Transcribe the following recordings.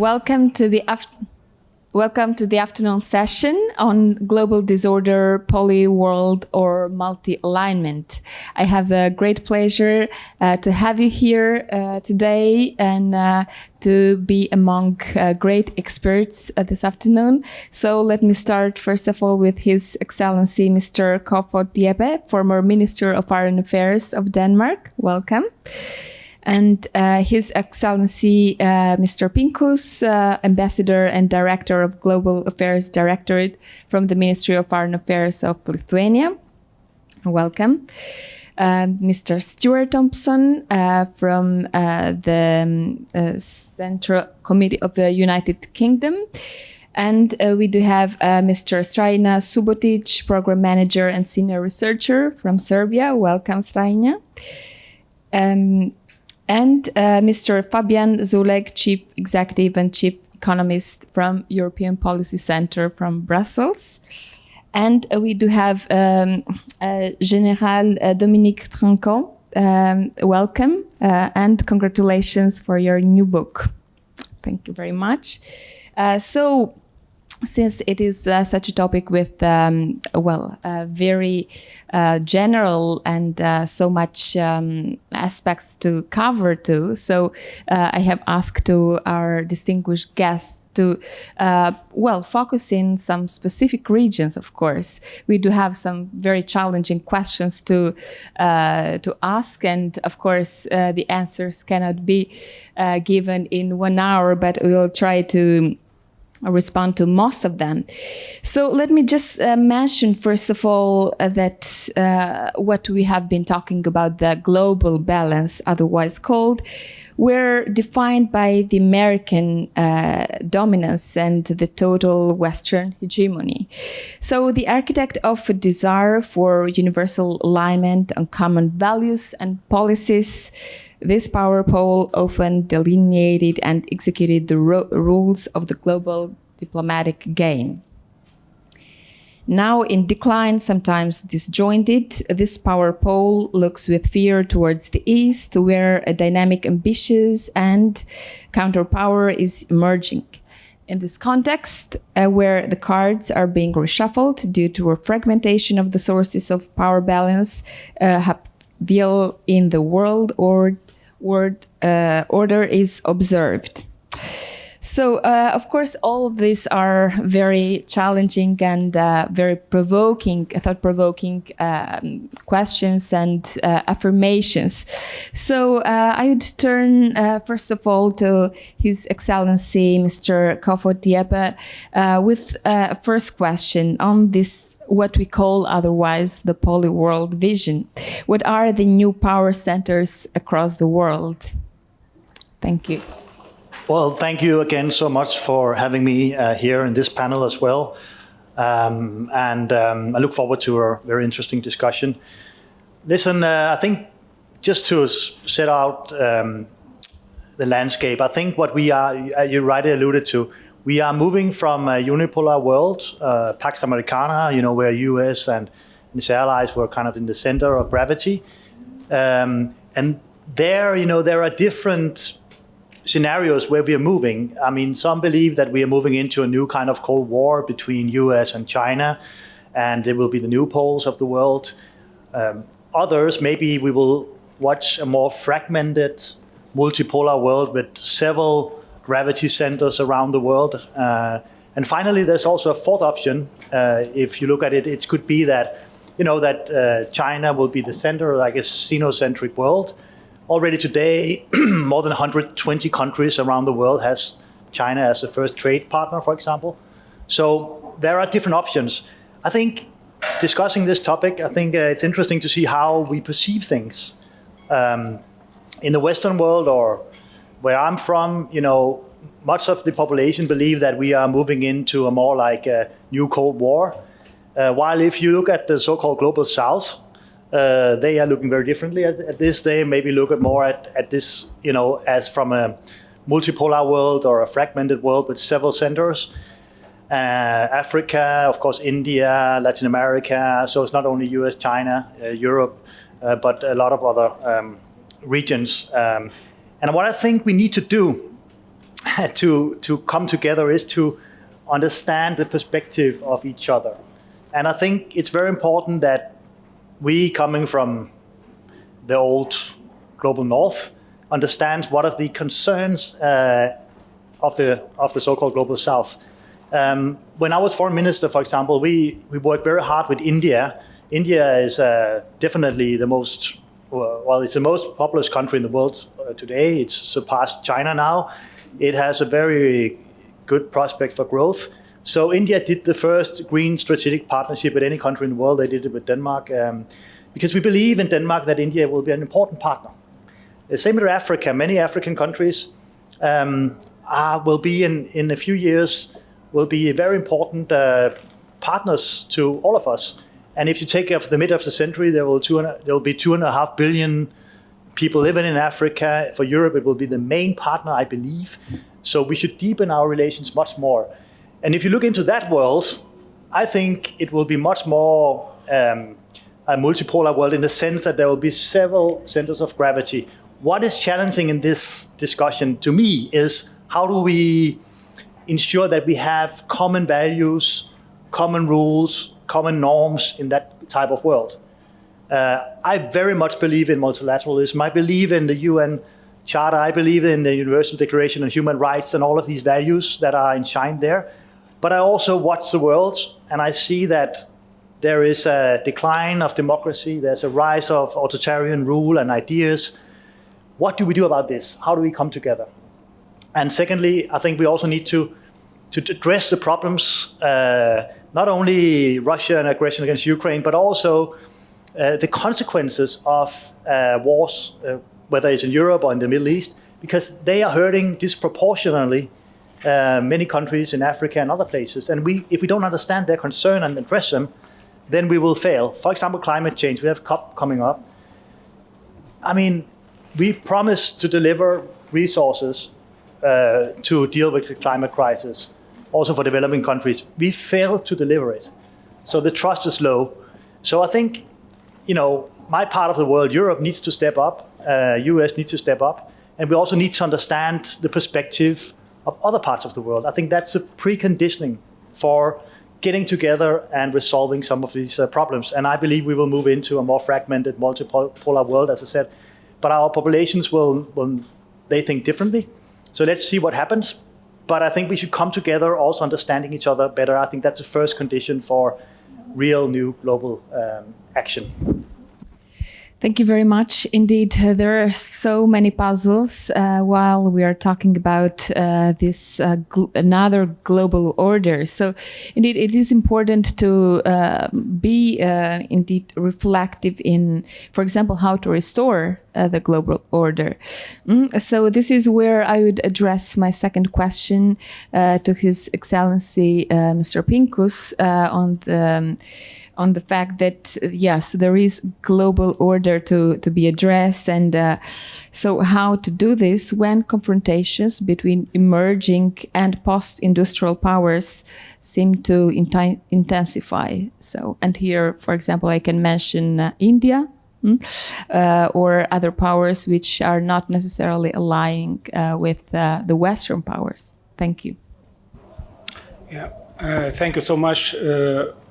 welcome to the afternoon session on global disorder, polyworld, or multi-alignment. I have a great pleasure to have you here today and to be among great experts this afternoon. So let me start first of all with His Excellency Mr. Kofod Dieppe, former Minister of Foreign Affairs of Denmark. Welcome. And His Excellency Mr. Pinkus, Ambassador and Director of Global Affairs Directorate from the Ministry of Foreign Affairs of Lithuania. Welcome. Mr. Stuart Thompson from the Central Committee of the United Kingdom. And we do have Mr. Strajna Subotic, Program Manager and Senior Researcher from Serbia. Welcome, Strajna. And Mr. Fabian Zulek, Chief Executive and Chief Economist from European Policy Center from Brussels. And we do have General Dominique Trinquant. Welcome and congratulations for your new book. Thank you very much. So, since it is such a topic with, very general and so much aspects to cover too, so I have asked to our distinguished guests to, focus in some specific regions, of course. We do have some very challenging questions to ask, and of course, the answers cannot be given in 1 hour, but we will try to respond to most of them. So let me just mention, first of all, that what we have been talking about, the global balance, otherwise called, were defined by the American dominance and the total Western hegemony. So the architect of a desire for universal alignment on common values and policies, this power pole often delineated and executed the rules of the global diplomatic game. Now in decline, sometimes disjointed, this power pole looks with fear towards the east, where a dynamic, ambitious, and counterpower is emerging. In this context, where the cards are being reshuffled due to a fragmentation of the sources of power balance, upheaval in the world order is observed. So, of course, all of these are very challenging and very provoking, thought-provoking questions and affirmations. So I would turn, first of all, to His Excellency, Mr. Kofod Dieppe, with a first question on this, what we call otherwise the polyworld vision. What are the new power centers across the world? Thank you. Well, thank you again so much for having me here in this panel as well. I look forward to a very interesting discussion. Listen, I think just to set out the landscape, I think what we are, you rightly alluded to, we are moving from a unipolar world, Pax Americana, where US and its allies were kind of in the center of gravity. And there, there are different scenarios where we are moving. I mean, some believe that we are moving into a new kind of Cold War between US and China, and it will be the new poles of the world. Others, maybe we will watch a more fragmented, multipolar world with several gravity centers around the world. And finally, there's also a fourth option. If you look at it, it could be that, that China will be the center, like a Sino-centric world. Already today, more than 120 countries around the world has China as a first trade partner, for example. So there are different options. I think discussing this topic, I think it's interesting to see how we perceive things. In the Western world, or where I'm from, much of the population believe that we are moving into a more like a new Cold War. While if you look at the so-called Global South, they are looking very differently at this. They maybe look at more at this, as from a multipolar world or a fragmented world with several centers. Africa, of course, India, Latin America. So it's not only US, China, Europe, but a lot of other regions. And what I think we need to do to come together is to understand the perspective of each other. And I think it's very important that we, coming from the old global north, understands what are the concerns of the so-called global south. When I was foreign minister, for example, we worked very hard with India. India is definitely the most, well, it's the most populous country in the world today. It's surpassed China now. It has a very good prospect for growth. So India did the first green strategic partnership with any country in the world. They did it with Denmark because we believe in Denmark that India will be an important partner. The same with Africa. Many African countries will be in a few years will be very important partners to all of us. And if you take up the mid of the century, there will be 2.5 billion people living in Africa. For Europe, it will be the main partner, I believe. So we should deepen our relations much more. And if you look into that world, I think it will be much more a multipolar world in the sense that there will be several centers of gravity. What is challenging in this discussion to me is how do we ensure that we have common values, common rules, common norms in that type of world. I very much believe in multilateralism. I believe in the UN Charter. I believe in the Universal Declaration on Human Rights and all of these values that are enshrined there. But I also watch the world and I see that there is a decline of democracy. There's a rise of authoritarian rule and ideas. What do we do about this? How do we come together? And secondly, I think we also need to address the problems, not only Russia and aggression against Ukraine, but also the consequences of wars, whether it's in Europe or in the Middle East, because they are hurting disproportionately many countries in Africa and other places. And if we don't understand their concern and address them, then we will fail. For example, climate change. We have COP coming up. I mean, we promised to deliver resources to deal with the climate crisis, also for developing countries. We failed to deliver it. So the trust is low. So I think, my part of the world, Europe needs to step up, US needs to step up, and we also need to understand the perspective of other parts of the world. I think that's a preconditioning for getting together and resolving some of these problems. And I believe we will move into a more fragmented, multipolar world, as I said. But our populations they think differently. So let's see what happens. But I think we should come together, also understanding each other better. I think that's the first condition for real new global action. Thank you very much. Indeed, there are so many puzzles while we are talking about this another global order. So indeed, it is important to be indeed reflective in, for example, how to restore the global order. So this is where I would address my second question to His Excellency Mr. Pinkus on the fact that, yes, there is global order to be addressed. And so how to do this when confrontations between emerging and post-industrial powers seem to intensify. So, and here, for example, I can mention India, or other powers which are not necessarily aligning with the Western powers. Thank you. Yeah, thank you so much.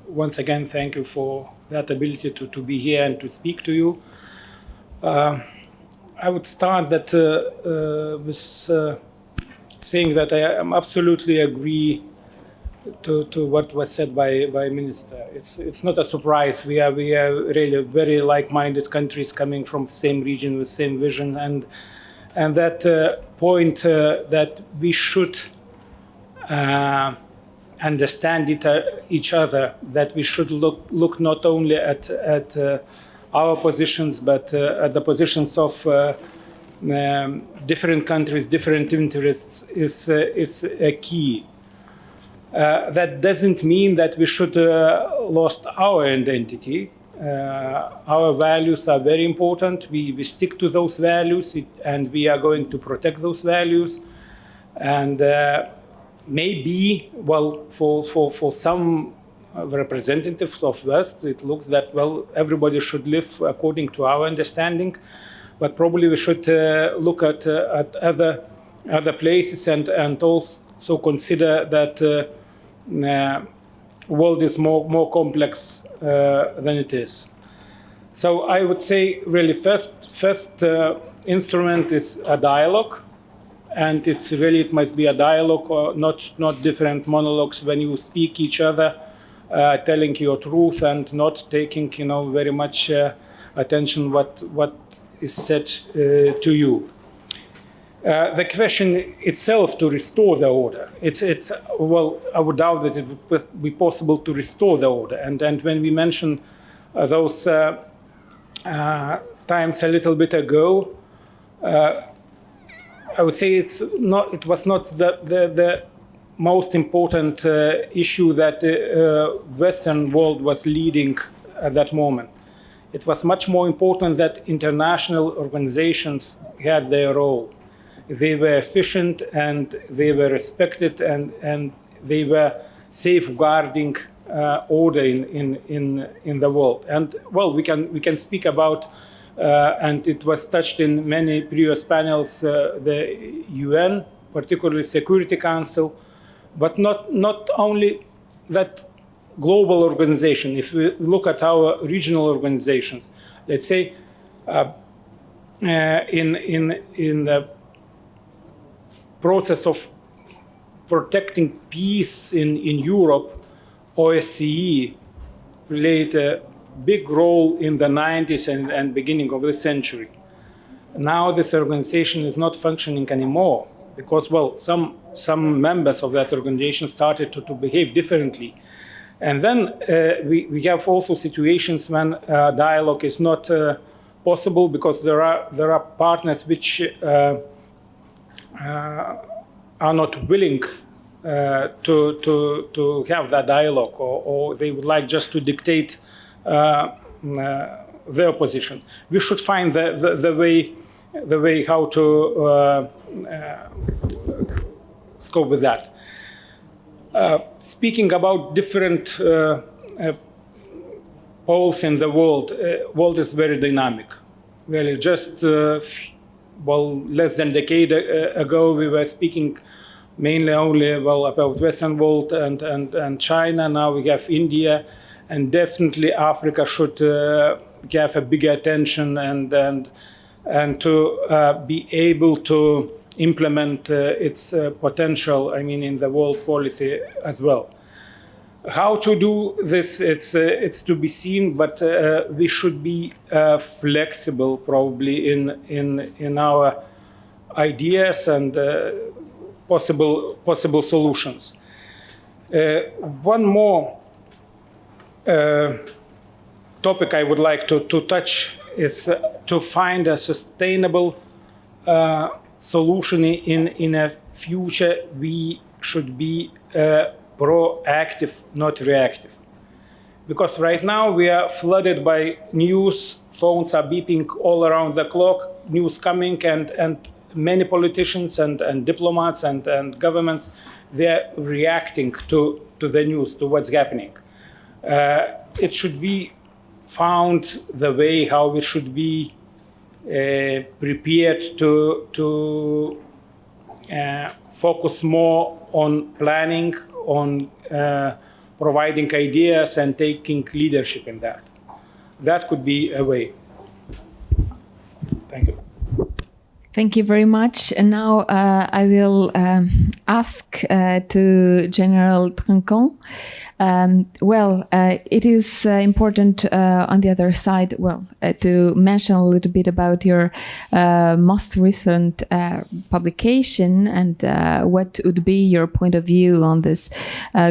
Once again, thank you for that ability to be here and to speak to you. I would start with saying that I am absolutely agree to what was said by Minister. It's not a surprise. We are really very like-minded countries coming from the same region with same vision, and that point that we should understand each other, that we should look not only at our positions, but at the positions of different countries, different interests is a key. That doesn't mean that we should lost our identity. Our values are very important. We stick to those values, and we are going to protect those values. And maybe, well, for some representatives of West, it looks that, well, everybody should live according to our understanding, but probably we should look at other other places, and also consider that world is more complex than it is. So I would say really first instrument is a dialogue, and it must be a dialogue, or not different monologues when you speak each other, telling your truth and not taking very much attention what is said to you. The question itself to restore the order, well, I would doubt that it would be possible to restore the order. And when we mentioned those times a little bit ago, I would say it was not the most important issue that the Western world was leading at that moment. It was much more important that international organizations had their role. They were efficient and they were respected, and they were safeguarding order in the world. And well, we can speak about, and it was touched in many previous panels, the UN, particularly Security Council, but not only that global organization. If we look at our regional organizations, let's say in the process of protecting peace in Europe, OSCE played a big role in the 90s and beginning of the century. Now this organization is not functioning anymore because, well, some members of that organization started to behave differently. And then we have also situations when dialogue is not possible because there are partners which are not willing to have that dialogue, or they would like just to dictate their position. We should find the way how to scope with that. Speaking about different poles in the world is very dynamic. Really, just less than a decade ago, we were speaking mainly only about Western world and China. Now we have India, and definitely Africa should have a bigger attention and to be able to implement its potential, in the world policy as well. How to do this, it's to be seen, but we should be flexible probably in our ideas and possible solutions. One more topic I would like to touch is to find a sustainable solution in a future. We should be proactive, not reactive. Because right now we are flooded by news, phones are beeping all around the clock, news coming, and many politicians and diplomats and governments, they're reacting to the news, to what's happening. It should be found the way how we should be prepared to focus more on planning, on providing ideas and taking leadership in that. That could be a way. Thank you. Thank you very much. And now I will ask to General Trinquant. It is important on the other side, to mention a little bit about your most recent publication and what would be your point of view on this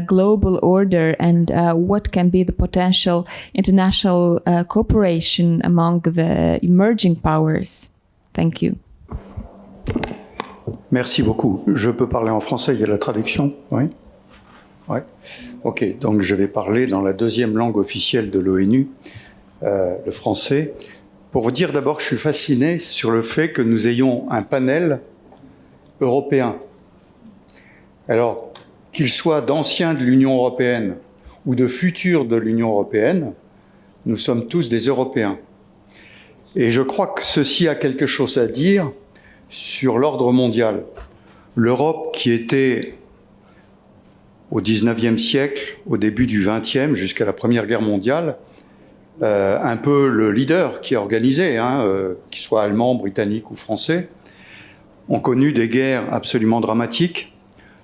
global order and what can be the potential international cooperation among the emerging powers. Thank you. Merci beaucoup. Je peux parler en français, il y a la traduction, oui? Ouais. Ok, donc je vais parler dans la deuxième langue officielle de l'ONU, le français. Pour vous dire d'abord que je suis fasciné sur le fait que nous ayons un panel européen. Alors, qu'il soit d'anciens de l'Union européenne ou de futurs de l'Union européenne, nous sommes tous des Européens. Et je crois que ceci a quelque chose à dire sur l'ordre mondial. L'Europe qui était au XIXe siècle, au début du XXe, jusqu'à la Première Guerre mondiale, un peu le leader qui organisait, qu'il soit allemand, britannique ou français, ont connu des guerres absolument dramatiques.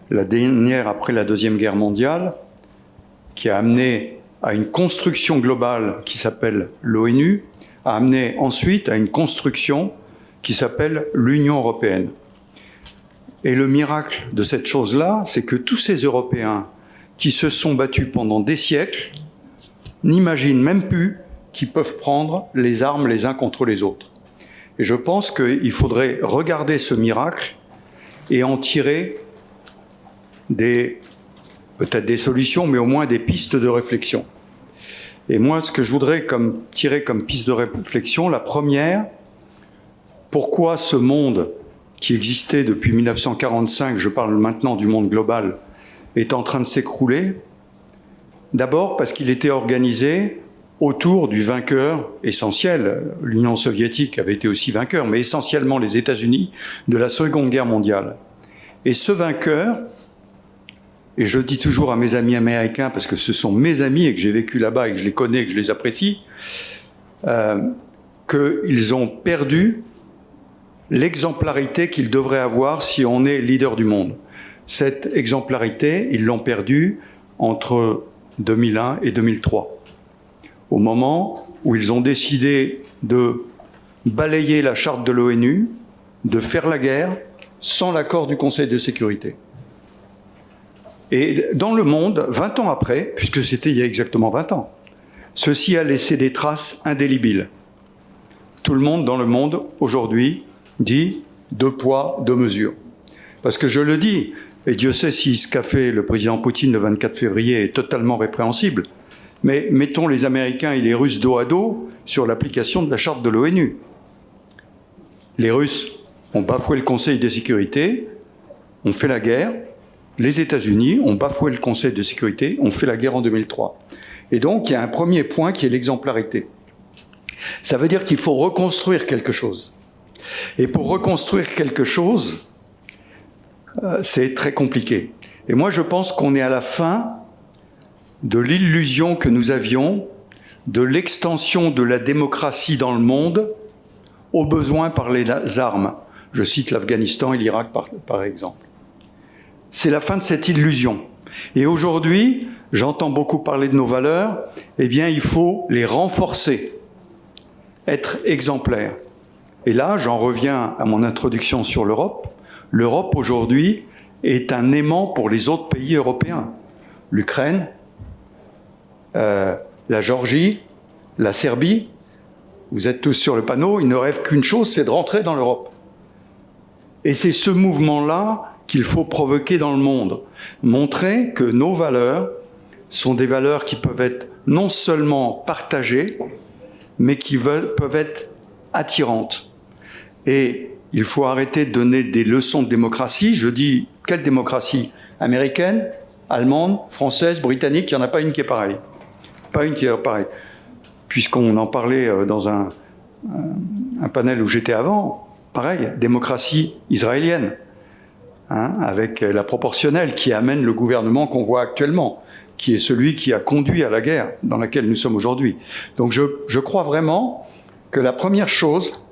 La dernière après la Deuxième Guerre mondiale, qui a amené à une construction globale qui s'appelle l'ONU, a amené ensuite à une construction qui s'appelle l'Union européenne. Et le miracle de cette chose-là, c'est que tous ces Européens qui se sont battus pendant des siècles n'imaginent même plus qu'ils peuvent prendre les armes les uns contre les autres. Et je pense qu'il faudrait regarder ce miracle et en tirer peut-être des solutions, mais au moins des pistes de réflexion. Et moi, ce que je voudrais tirer comme piste de réflexion, la première, pourquoi ce monde qui existait depuis 1945, je parle maintenant du monde global, est en train de s'écrouler? D'abord parce qu'il était organisé autour du vainqueur essentiel. L'Union soviétique avait été aussi vainqueur, mais essentiellement les États-Unis de la Seconde Guerre mondiale. Et ce vainqueur, et je dis toujours à mes amis américains, parce que ce sont mes amis et que j'ai vécu là-bas et que je les connais et que je les apprécie, qu'ils ont perdu l'exemplarité qu'ils devraient avoir si on est leader du monde. Cette exemplarité, ils l'ont perdue entre 2001 et 2003, au moment où ils ont décidé de balayer la charte de l'ONU, de faire la guerre sans l'accord du Conseil de sécurité. Et dans le monde, 20 ans après, puisque c'était il y a exactement 20 ans, ceci a laissé des traces indélébiles. Tout le monde dans le monde, aujourd'hui, dit « deux poids, deux mesures ». Parce que je le dis, et Dieu sait si ce qu'a fait le président Poutine le 24 février est totalement répréhensible, mais mettons les Américains et les Russes dos à dos sur l'application de la charte de l'ONU. Les Russes ont bafoué le Conseil de sécurité, ont fait la guerre. Les États-Unis ont bafoué le Conseil de sécurité, ont fait la guerre en 2003. Et donc, il y a un premier point qui est l'exemplarité. Ça veut dire qu'il faut reconstruire quelque chose. Et pour reconstruire quelque chose, c'est très compliqué. Et moi, je pense qu'on est à la fin de l'illusion que nous avions de l'extension de la démocratie dans le monde au besoin par les armes. Je cite l'Afghanistan et l'Irak par exemple. C'est la fin de cette illusion. Et aujourd'hui, j'entends beaucoup parler de nos valeurs, eh bien, il faut les renforcer, être exemplaire. Et là, j'en reviens à mon introduction sur l'Europe. L'Europe, aujourd'hui, est un aimant pour les autres pays européens. L'Ukraine, la Géorgie, la Serbie, vous êtes tous sur le panneau, ils ne rêvent qu'une chose, c'est de rentrer dans l'Europe. Et c'est ce mouvement-là qu'il faut provoquer dans le monde. Montrer que nos valeurs sont des valeurs qui peuvent être non seulement partagées, mais qui peuvent être attirantes. Et il faut arrêter de donner des leçons de démocratie. Je dis, quelle démocratie? Américaine, allemande, française, britannique, il n'y en a pas une qui est pareille. Pas une qui est pareille. Puisqu'on en parlait dans un panel où j'étais avant, pareil, démocratie israélienne. Avec la proportionnelle qui amène le gouvernement qu'on voit actuellement, qui est celui qui a conduit à la guerre dans laquelle nous sommes aujourd'hui. Donc je crois vraiment que la première chose,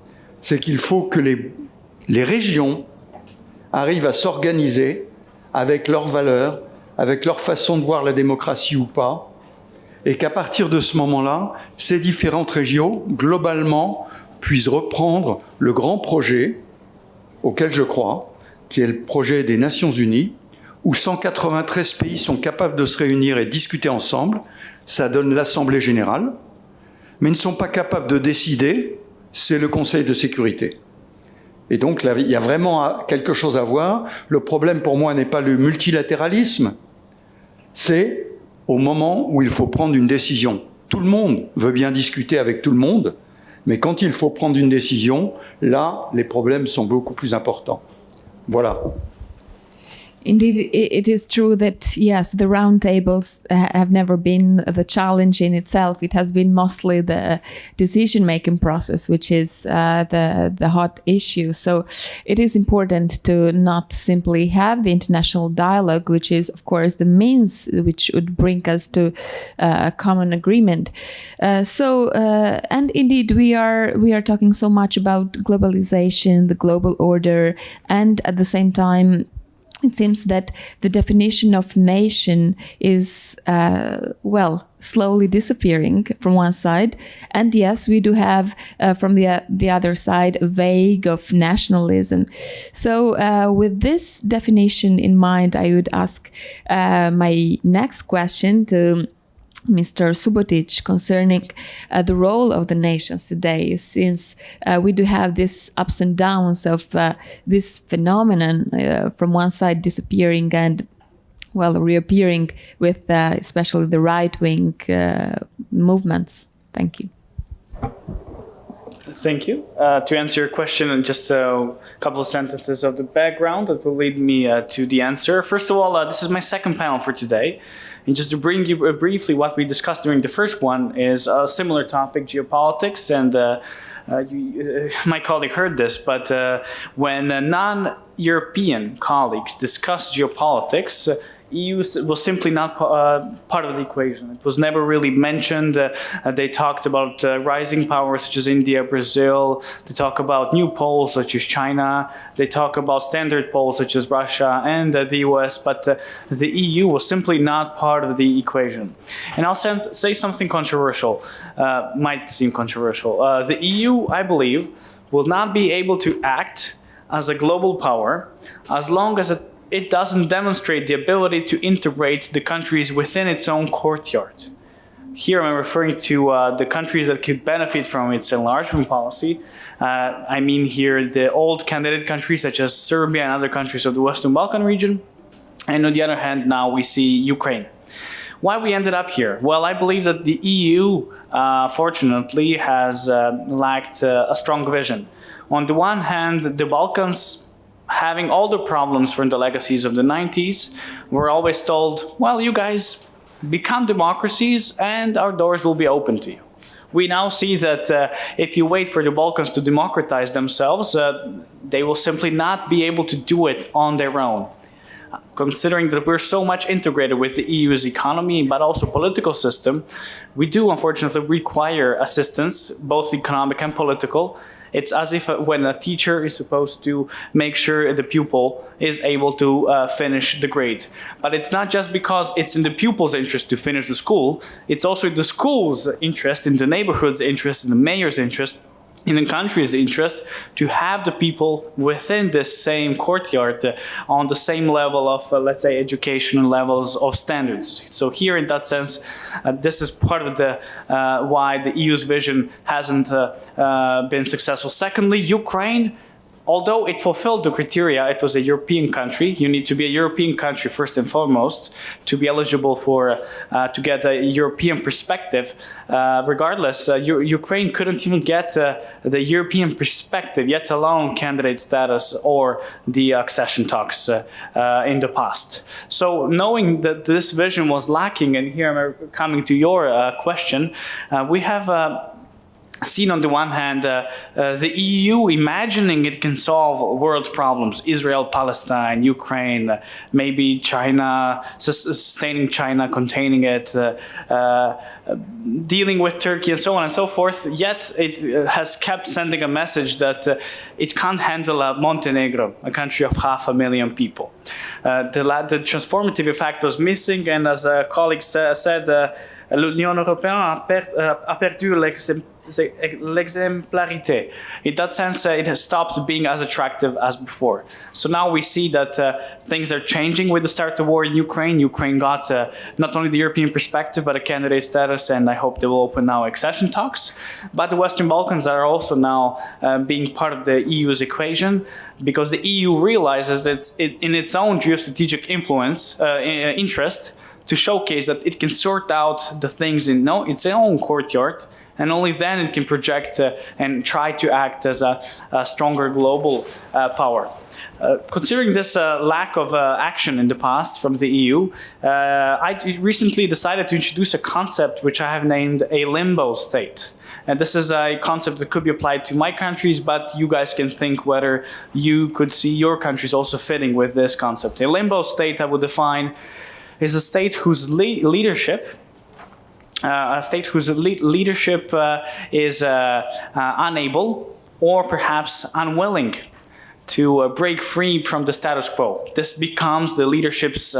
c'est qu'il faut que les régions arrivent à s'organiser avec leurs valeurs, avec leur façon de voir la démocratie ou pas, et qu'à partir de ce moment-là, ces différentes régions, globalement, puissent reprendre le grand projet auquel je crois, qui est le projet des Nations Unies, où 193 pays sont capables de se réunir et discuter ensemble. Ça donne l'Assemblée générale, mais ne sont pas capables de décider, c'est le Conseil de sécurité. Et donc, là, il y a vraiment quelque chose à voir. Le problème, pour moi, n'est pas le multilatéralisme, c'est au moment où il faut prendre une décision. Tout le monde veut bien discuter avec tout le monde, mais quand il faut prendre une décision, là, les problèmes sont beaucoup plus importants. Voilà. Indeed, it is true that, yes, the roundtables have never been the challenge in itself. It has been mostly the decision-making process, which is the hot issue. So it is important to not simply have the international dialogue, which is, of course, the means which would bring us to a common agreement. And indeed, we are talking so much about globalization, the global order, and at the same time, it seems that the definition of nation is, slowly disappearing from one side. And yes, we do have from the other side a vague of nationalism. So with this definition in mind, I would ask my next question to Mr. Subotic concerning the role of the nations today, since we do have these ups and downs of this phenomenon from one side disappearing and reappearing with especially the right-wing movements. Thank you. Thank you. To answer your question in just a couple of sentences of the background that will lead me to the answer. First of all, this is my second panel for today. And just to bring you briefly what we discussed during the first one is a similar topic, geopolitics. And my colleague heard this, but when non-European colleagues discuss geopolitics, EU was simply not part of the equation. It was never really mentioned. They talked about rising powers such as India, Brazil. They talk about new poles such as China. They talk about standard poles such as Russia and the US, but the EU was simply not part of the equation. And I'll say something controversial, might seem controversial. The EU, I believe, will not be able to act as a global power as long as it doesn't demonstrate the ability to integrate the countries within its own courtyard. Here I'm referring to the countries that could benefit from its enlargement policy. I mean here the old candidate countries such as Serbia and other countries of the Western Balkan region. And on the other hand, now we see Ukraine. Why we ended up here? Well, I believe that the EU, fortunately, has lacked a strong vision. On the one hand, the Balkans, having all the problems from the legacies of the 90s, we're always told, well, you guys become democracies and our doors will be open to you. We now see that if you wait for the Balkans to democratize themselves, they will simply not be able to do it on their own. Considering that we're so much integrated with the EU's economy, but also political system, we do unfortunately require assistance, both economic and political. It's as if when a teacher is supposed to make sure the pupil is able to finish the grade. But it's not just because it's in the pupil's interest to finish the school, it's also in the school's interest, in the neighborhood's interest, in the mayor's interest, in the country's interest to have the people within this same courtyard on the same level of, let's say, educational levels of standards. So here, in that sense, this is part of the why the EU's vision hasn't been successful. Secondly, Ukraine. Although it fulfilled the criteria, it was a European country. You need to be a European country first and foremost to be eligible for to get a European perspective. Regardless, Ukraine couldn't even get the European perspective, yet alone candidate status or the accession talks in the past. So knowing that this vision was lacking, and here I'm coming to your question, we have seen on the one hand the EU imagining it can solve world problems, Israel, Palestine, Ukraine, maybe China, sustaining China, containing it, dealing with Turkey and so on and so forth, yet it has kept sending a message that it can't handle Montenegro, a country of 500,000 people. The transformative effect was missing, and as a colleague said, l'Union européenne a perdu l'exemplarité. In that sense, it has stopped being as attractive as before. So now we see that things are changing with the start of the war in Ukraine. Ukraine got not only the European perspective, but a candidate status, and I hope they will open now accession talks. But the Western Balkans are also now being part of the EU's equation, because the EU realizes it's in its own geostrategic influence, interest, to showcase that it can sort out the things in its own courtyard And only then it can project and try to act as a stronger global power. Considering this lack of action in the past from the EU, I recently decided to introduce a concept which I have named a limbo state. And this is a concept that could be applied to my countries, but you guys can think whether you could see your countries also fitting with this concept. A limbo state, I would define, is a state whose leadership is unable or perhaps unwilling to break free from the status quo. This becomes the leadership's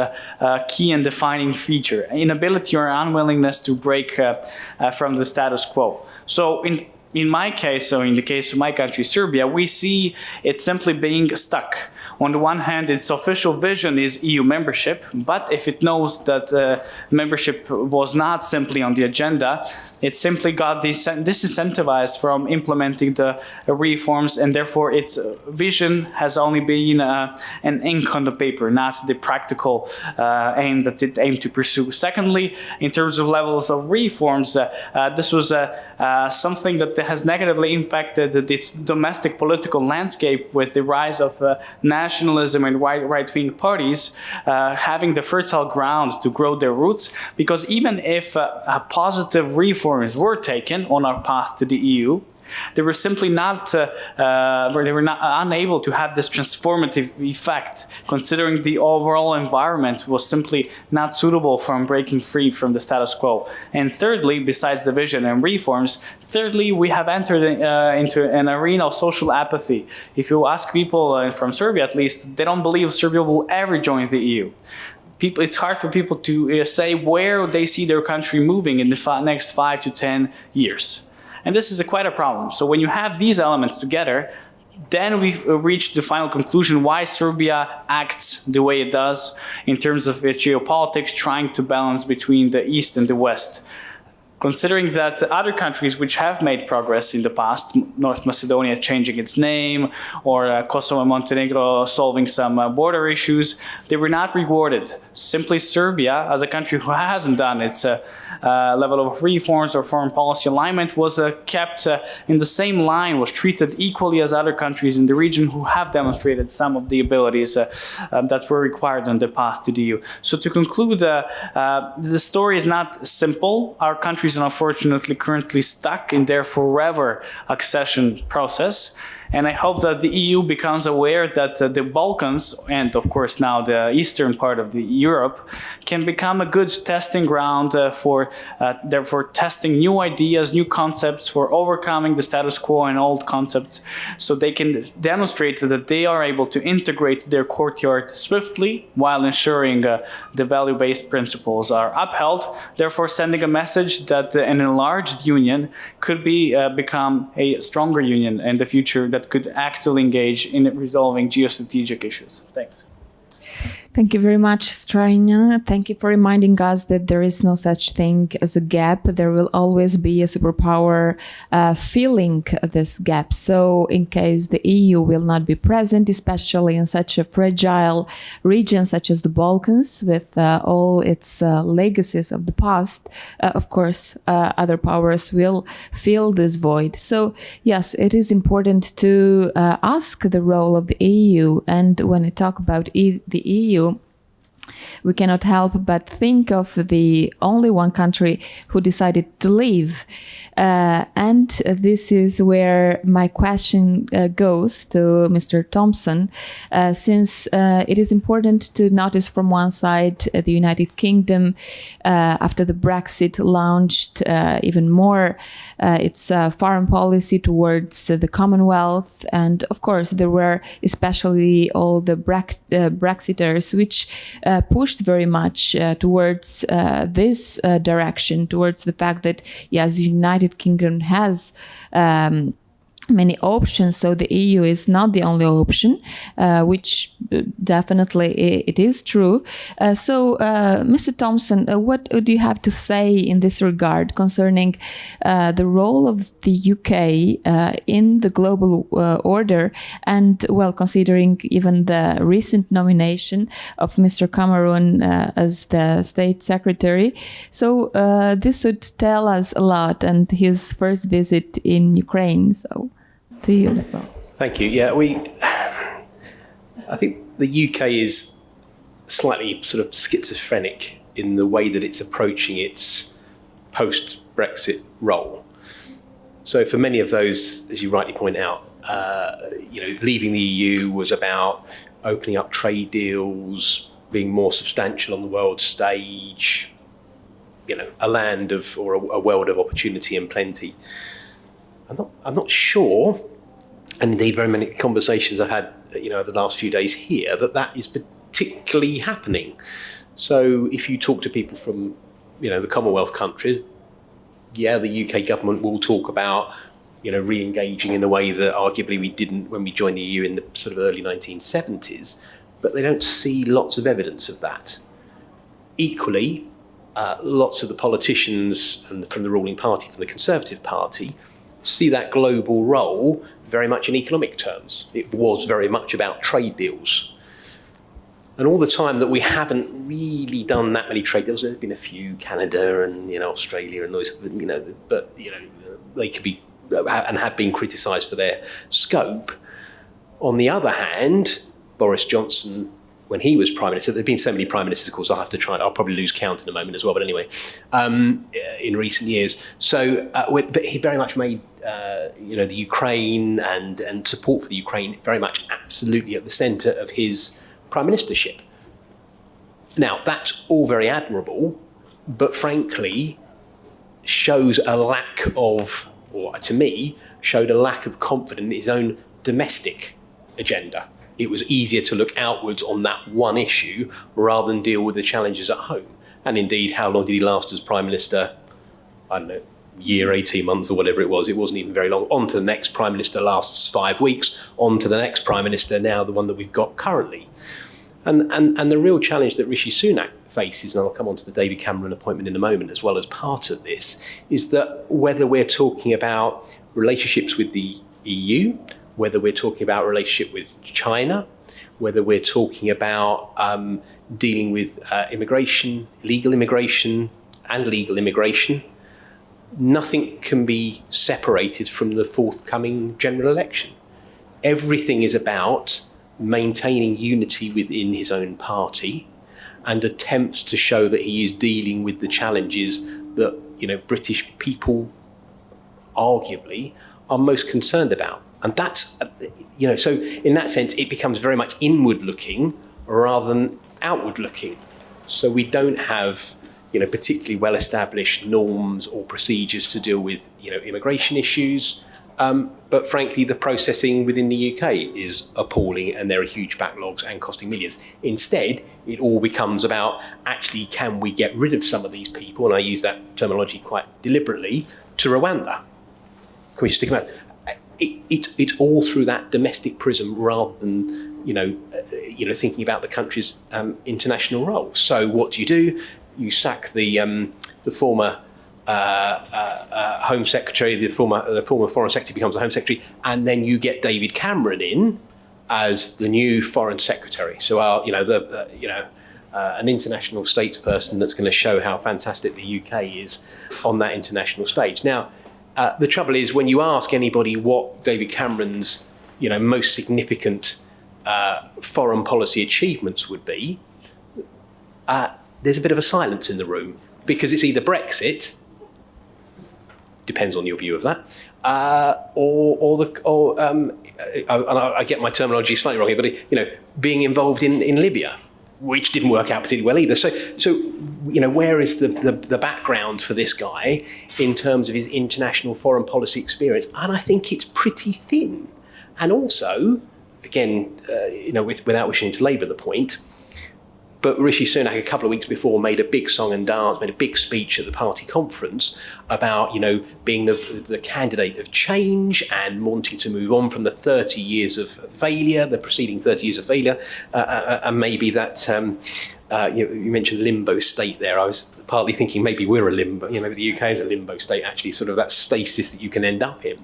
key and defining feature, inability or unwillingness to break from the status quo. So in my case, so in the case of my country, Serbia, we see it simply being stuck. On the one hand, its official vision is EU membership, but if it knows that membership was not simply on the agenda, it simply got disincentivized from implementing the reforms, and therefore its vision has only been an ink on the paper, not the practical aim that it aimed to pursue. Secondly, in terms of levels of reforms, this was something that has negatively impacted its domestic political landscape with the rise of nationalism and right-wing parties having the fertile ground to grow their roots, because even if positive reforms were taken on our path to the EU, they were simply not, unable to have this transformative effect, considering the overall environment was simply not suitable for breaking free from the status quo. And thirdly, besides the vision and reforms, we have entered into an arena of social apathy. If you ask people from Serbia, at least, they don't believe Serbia will ever join the EU. It's hard for people to say where they see their country moving in the next 5 to 10 years. And this is quite a problem. So when you have these elements together, then we've reached the final conclusion why Serbia acts the way it does in terms of its geopolitics, trying to balance between the East and the West. Considering that other countries which have made progress in the past, North Macedonia changing its name, or Kosovo and Montenegro solving some border issues, they were not rewarded. Simply Serbia, as a country who hasn't done its level of reforms or foreign policy alignment, was kept in the same line, was treated equally as other countries in the region who have demonstrated some of the abilities that were required on the path to the EU. So to conclude, the story is not simple. Our countries are unfortunately currently stuck in their forever accession process. And I hope that the EU becomes aware that the Balkans, and of course now the eastern part of Europe, can become a good testing ground for testing new ideas, new concepts, for overcoming the status quo and old concepts, so they can demonstrate that they are able to integrate their courtyard swiftly while ensuring the value-based principles are upheld, therefore sending a message that an enlarged union could become a stronger union in the future that could actively engage in resolving geostrategic issues. Thanks. Thank you very much, Strajna. Thank you for reminding us that there is no such thing as a gap. There will always be a superpower filling this gap. So in case the EU will not be present, especially in such a fragile region such as the Balkans, with all its legacies of the past, of course, other powers will fill this void. So yes, it is important to ask the role of the EU. And when we talk about the EU, we cannot help but think of the only one country who decided to leave. And this is where my question goes to Mr. Thompson, since it is important to notice from one side the United Kingdom, after the Brexit, launched even more its foreign policy towards the Commonwealth. And of course, there were especially all the Brexiters, which pushed very much towards this direction, towards the fact that, yes, the United Kingdom has many options, so the EU is not the only option, which definitely it is true. So, Mr. Thompson, what do you have to say in this regard concerning the role of the UK in the global order, and well, considering even the recent nomination of Mr. Cameron as the State Secretary? So this would tell us a lot, and his first visit in Ukraine. So. To you. Thank you. Yeah, I think the UK is slightly sort of schizophrenic in the way that it's approaching its post-Brexit role. So for many of those, as you rightly point out, leaving the EU was about opening up trade deals, being more substantial on the world stage, a land of, or a world of opportunity and plenty. I'm not sure, and indeed very many conversations I've had, over the last few days here, that is particularly happening. So if you talk to people from, the Commonwealth countries, the UK government will talk about, re-engaging in a way that arguably we didn't when we joined the EU in the sort of early 1970s, but they don't see lots of evidence of that. Equally, lots of the politicians from the ruling party, from the Conservative Party, see that global role very much in economic terms. It was very much about trade deals. And all the time that we haven't really done that many trade deals, there's been a few, Canada and Australia and those, but they could be and have been criticised for their scope. On the other hand, Boris Johnson, when he was Prime Minister, there've been so many Prime Ministers, of course, I'll probably lose count in a moment as well, but anyway, in recent years. So, but he very much made, the Ukraine and support for the Ukraine very much absolutely at the centre of his Prime Ministership. Now, that's all very admirable, but frankly, shows a lack of, or to me, showed a lack of confidence in his own domestic agenda. It was easier to look outwards on that one issue rather than deal with the challenges at home. And indeed, how long did he last as Prime Minister? I don't know, year, 18 months or whatever it was. It wasn't even very long. On to the next Prime Minister lasts 5 weeks. On to the next Prime Minister, now the one that we've got currently. And the real challenge that Rishi Sunak faces, and I'll come on to the David Cameron appointment in a moment as well as part of this, is that whether we're talking about relationships with the EU, whether we're talking about a relationship with China, whether we're talking about dealing with immigration, legal immigration and legal immigration, nothing can be separated from the forthcoming general election. Everything is about maintaining unity within his own party and attempts to show that he is dealing with the challenges that, British people arguably are most concerned about. And that's, so in that sense, it becomes very much inward looking rather than outward looking. So we don't have, particularly well-established norms or procedures to deal with, immigration issues. But frankly, the processing within the UK is appalling and there are huge backlogs and costing millions. Instead, it all becomes about actually, can we get rid of some of these people, and I use that terminology quite deliberately, to Rwanda? Can we stick them out? It's all through that domestic prism rather than, thinking about the country's international role. So what do? You sack the former Home Secretary, the former Foreign Secretary becomes the Home Secretary, and then you get David Cameron in as the new Foreign Secretary. So an international statesperson that's going to show how fantastic the UK is on that international stage. Now, the trouble is when you ask anybody what David Cameron's, most significant foreign policy achievements would be, there's a bit of a silence in the room because it's either Brexit. Depends on your view of that, and I get my terminology slightly wrong here, but being involved in Libya, which didn't work out particularly well either. So where is the background for this guy in terms of his international foreign policy experience? And I think it's pretty thin. And also, again, without wishing to labour the point, But Rishi Sunak, a couple of weeks before, made a big song and dance, made a big speech at the party conference about, being the candidate of change and wanting to move on from the 30 years of failure, the preceding 30 years of failure, and maybe that. You mentioned limbo state there. I was partly thinking maybe we're a limbo. Maybe the UK is a limbo state. Actually, sort of that stasis that you can end up in.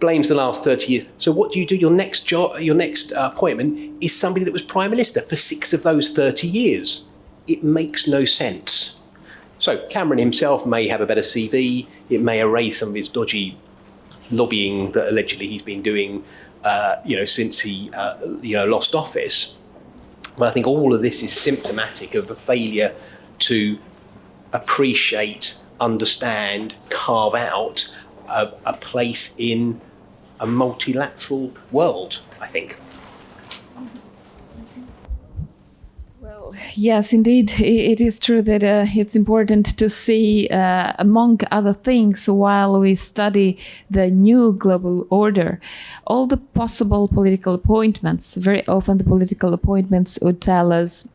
Blames the last 30 years. So what do? Your next job, your next appointment is somebody that was Prime Minister for 6 of those 30 years. It makes no sense. So Cameron himself may have a better CV. It may erase some of his dodgy lobbying that allegedly he's been doing, since he, lost office. But I think all of this is symptomatic of the failure to appreciate, understand, carve out a place in a multilateral world, I think. Well, yes, indeed, it is true that it's important to see, among other things, while we study the new global order, all the possible political appointments. Very often the political appointments would tell us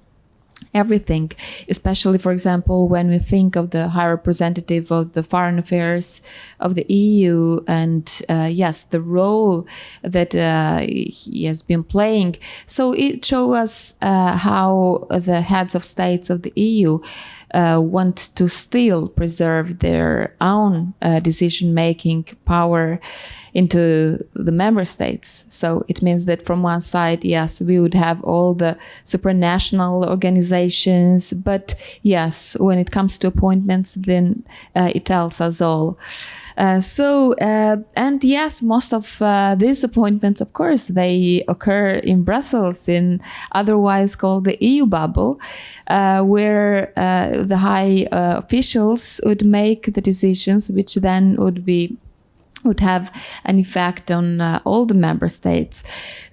everything, especially, for example, when we think of the High Representative of the Foreign Affairs of the EU and, yes, the role that he has been playing. So it shows us how the heads of states of the EU want to still preserve their own decision-making power into the member states. So it means that from one side, yes, we would have all the supranational organizations, but yes, when it comes to appointments, then it tells us all. And yes, most of these appointments, of course, they occur in Brussels, in otherwise called the EU bubble, where the high officials would make the decisions, which then would have an effect on all the member states.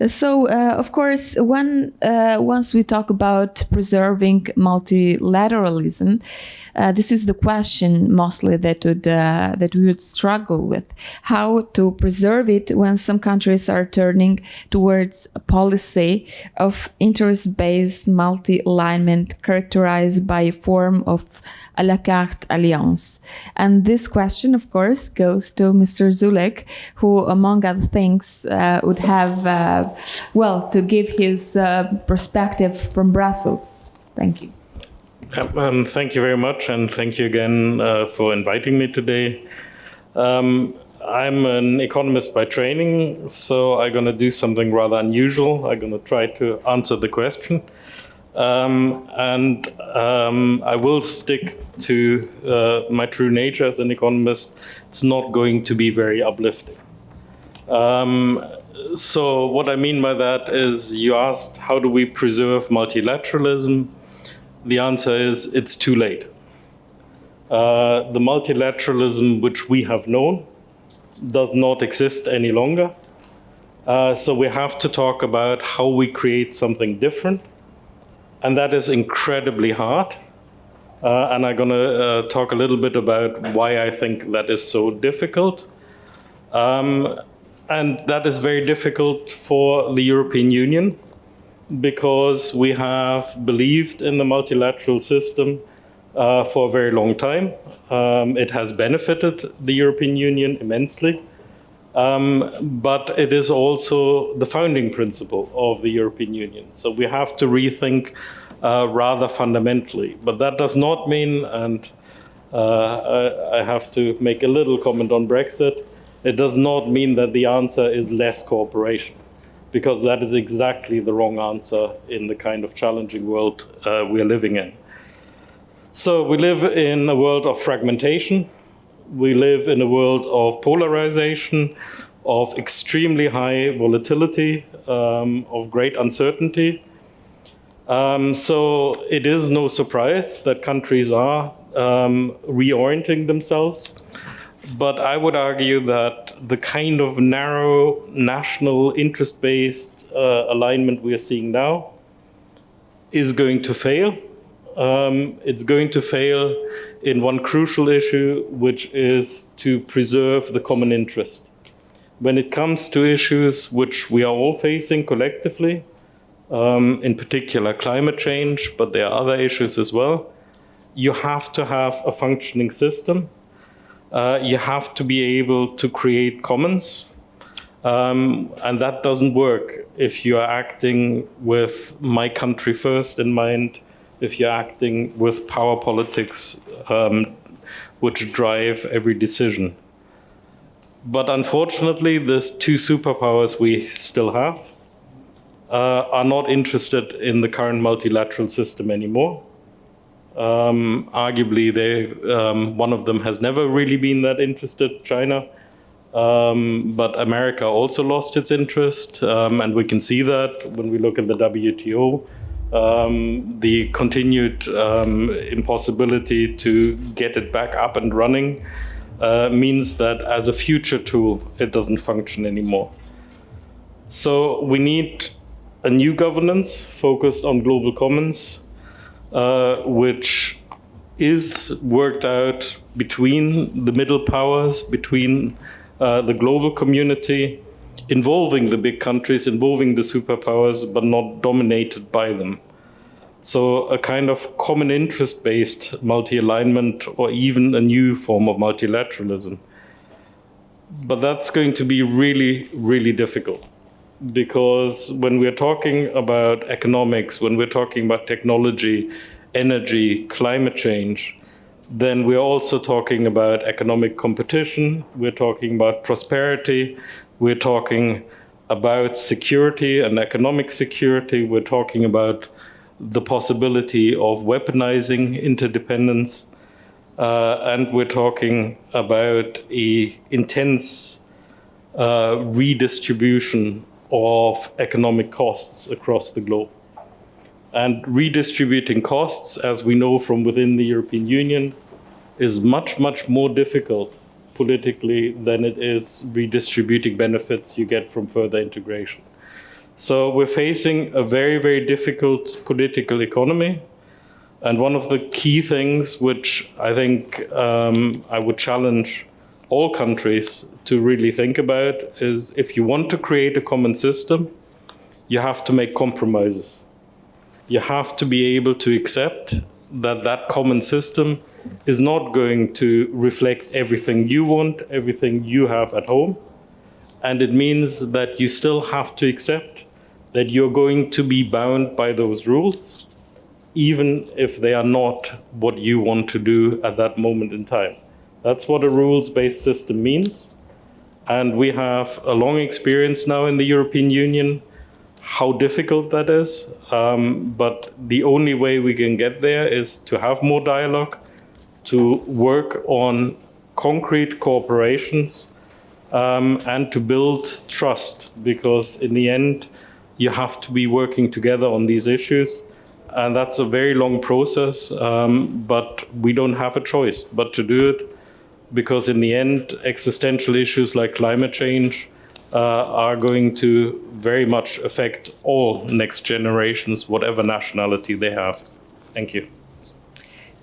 So, of course, once we talk about preserving multilateralism, this is the question mostly that we would struggle with: how to preserve it when some countries are turning towards a policy of interest-based multi-alignment characterized by a form of a la carte alliance. And this question, of course, goes to Mr. Zulek, who, among other things, would have, to give his perspective from Brussels. Thank you. Thank you very much, and thank you again for inviting me today. I'm an economist by training, so I'm going to do something rather unusual. I'm going to try to answer the question. I will stick to my true nature as an economist. It's not going to be very uplifting. So what I mean by that is, you asked, how do we preserve multilateralism? The answer is, it's too late. The multilateralism which we have known does not exist any longer. So we have to talk about how we create something different. And that is incredibly hard. And I'm going to talk a little bit about why I think that is so difficult. And that is very difficult for the European Union, because we have believed in the multilateral system for a very long time. It has benefited the European Union immensely. But it is also the founding principle of the European Union. So we have to rethink rather fundamentally. But that does not mean, and I have to make a little comment on Brexit, it does not mean that the answer is less cooperation, because that is exactly the wrong answer in the kind of challenging world we are living in. So we live in a world of fragmentation. We live in a world of polarization, of extremely high volatility, of great uncertainty. So it is no surprise that countries are reorienting themselves. But I would argue that the kind of narrow national interest-based alignment we are seeing now is going to fail. It's going to fail in one crucial issue, which is to preserve the common interest. When it comes to issues which we are all facing collectively, in particular climate change, but there are other issues as well. You have to have a functioning system. You have to be able to create commons. And that doesn't work if you are acting with my country first in mind, if you're acting with power politics, which drive every decision. But unfortunately, the two superpowers we still have are not interested in the current multilateral system anymore. Arguably, one of them has never really been that interested, China. But America also lost its interest, and we can see that when we look at the WTO. The continued impossibility to get it back up and running means that as a future tool, it doesn't function anymore. So we need a new governance focused on global commons, which is worked out between the middle powers, between the global community, involving the big countries, involving the superpowers, but not dominated by them. So a kind of common interest-based multi-alignment, or even a new form of multilateralism. But that's going to be really, really difficult. Because when we're talking about economics, when we're talking about technology, energy, climate change, then we're also talking about economic competition, we're talking about prosperity, we're talking about security and economic security, we're talking about the possibility of weaponizing interdependence, and we're talking about an intense redistribution of economic costs across the globe. And redistributing costs, as we know from within the European Union, is much, much more difficult politically than it is redistributing benefits you get from further integration. So we're facing a very, very difficult political economy. And one of the key things which I think I would challenge all countries to really think about is, if you want to create a common system, you have to make compromises. You have to be able to accept that that common system is not going to reflect everything you want, everything you have at home. And it means that you still have to accept that you're going to be bound by those rules, even if they are not what you want to do at that moment in time. That's what a rules-based system means. And we have a long experience now in the European Union how difficult that is. But the only way we can get there is to have more dialogue, to work on concrete cooperations, and to build trust, because in the end, you have to be working together on these issues. And that's a very long process, but we don't have a choice but to do it, because in the end, existential issues like climate change are going to very much affect all next generations, whatever nationality they have. Thank you.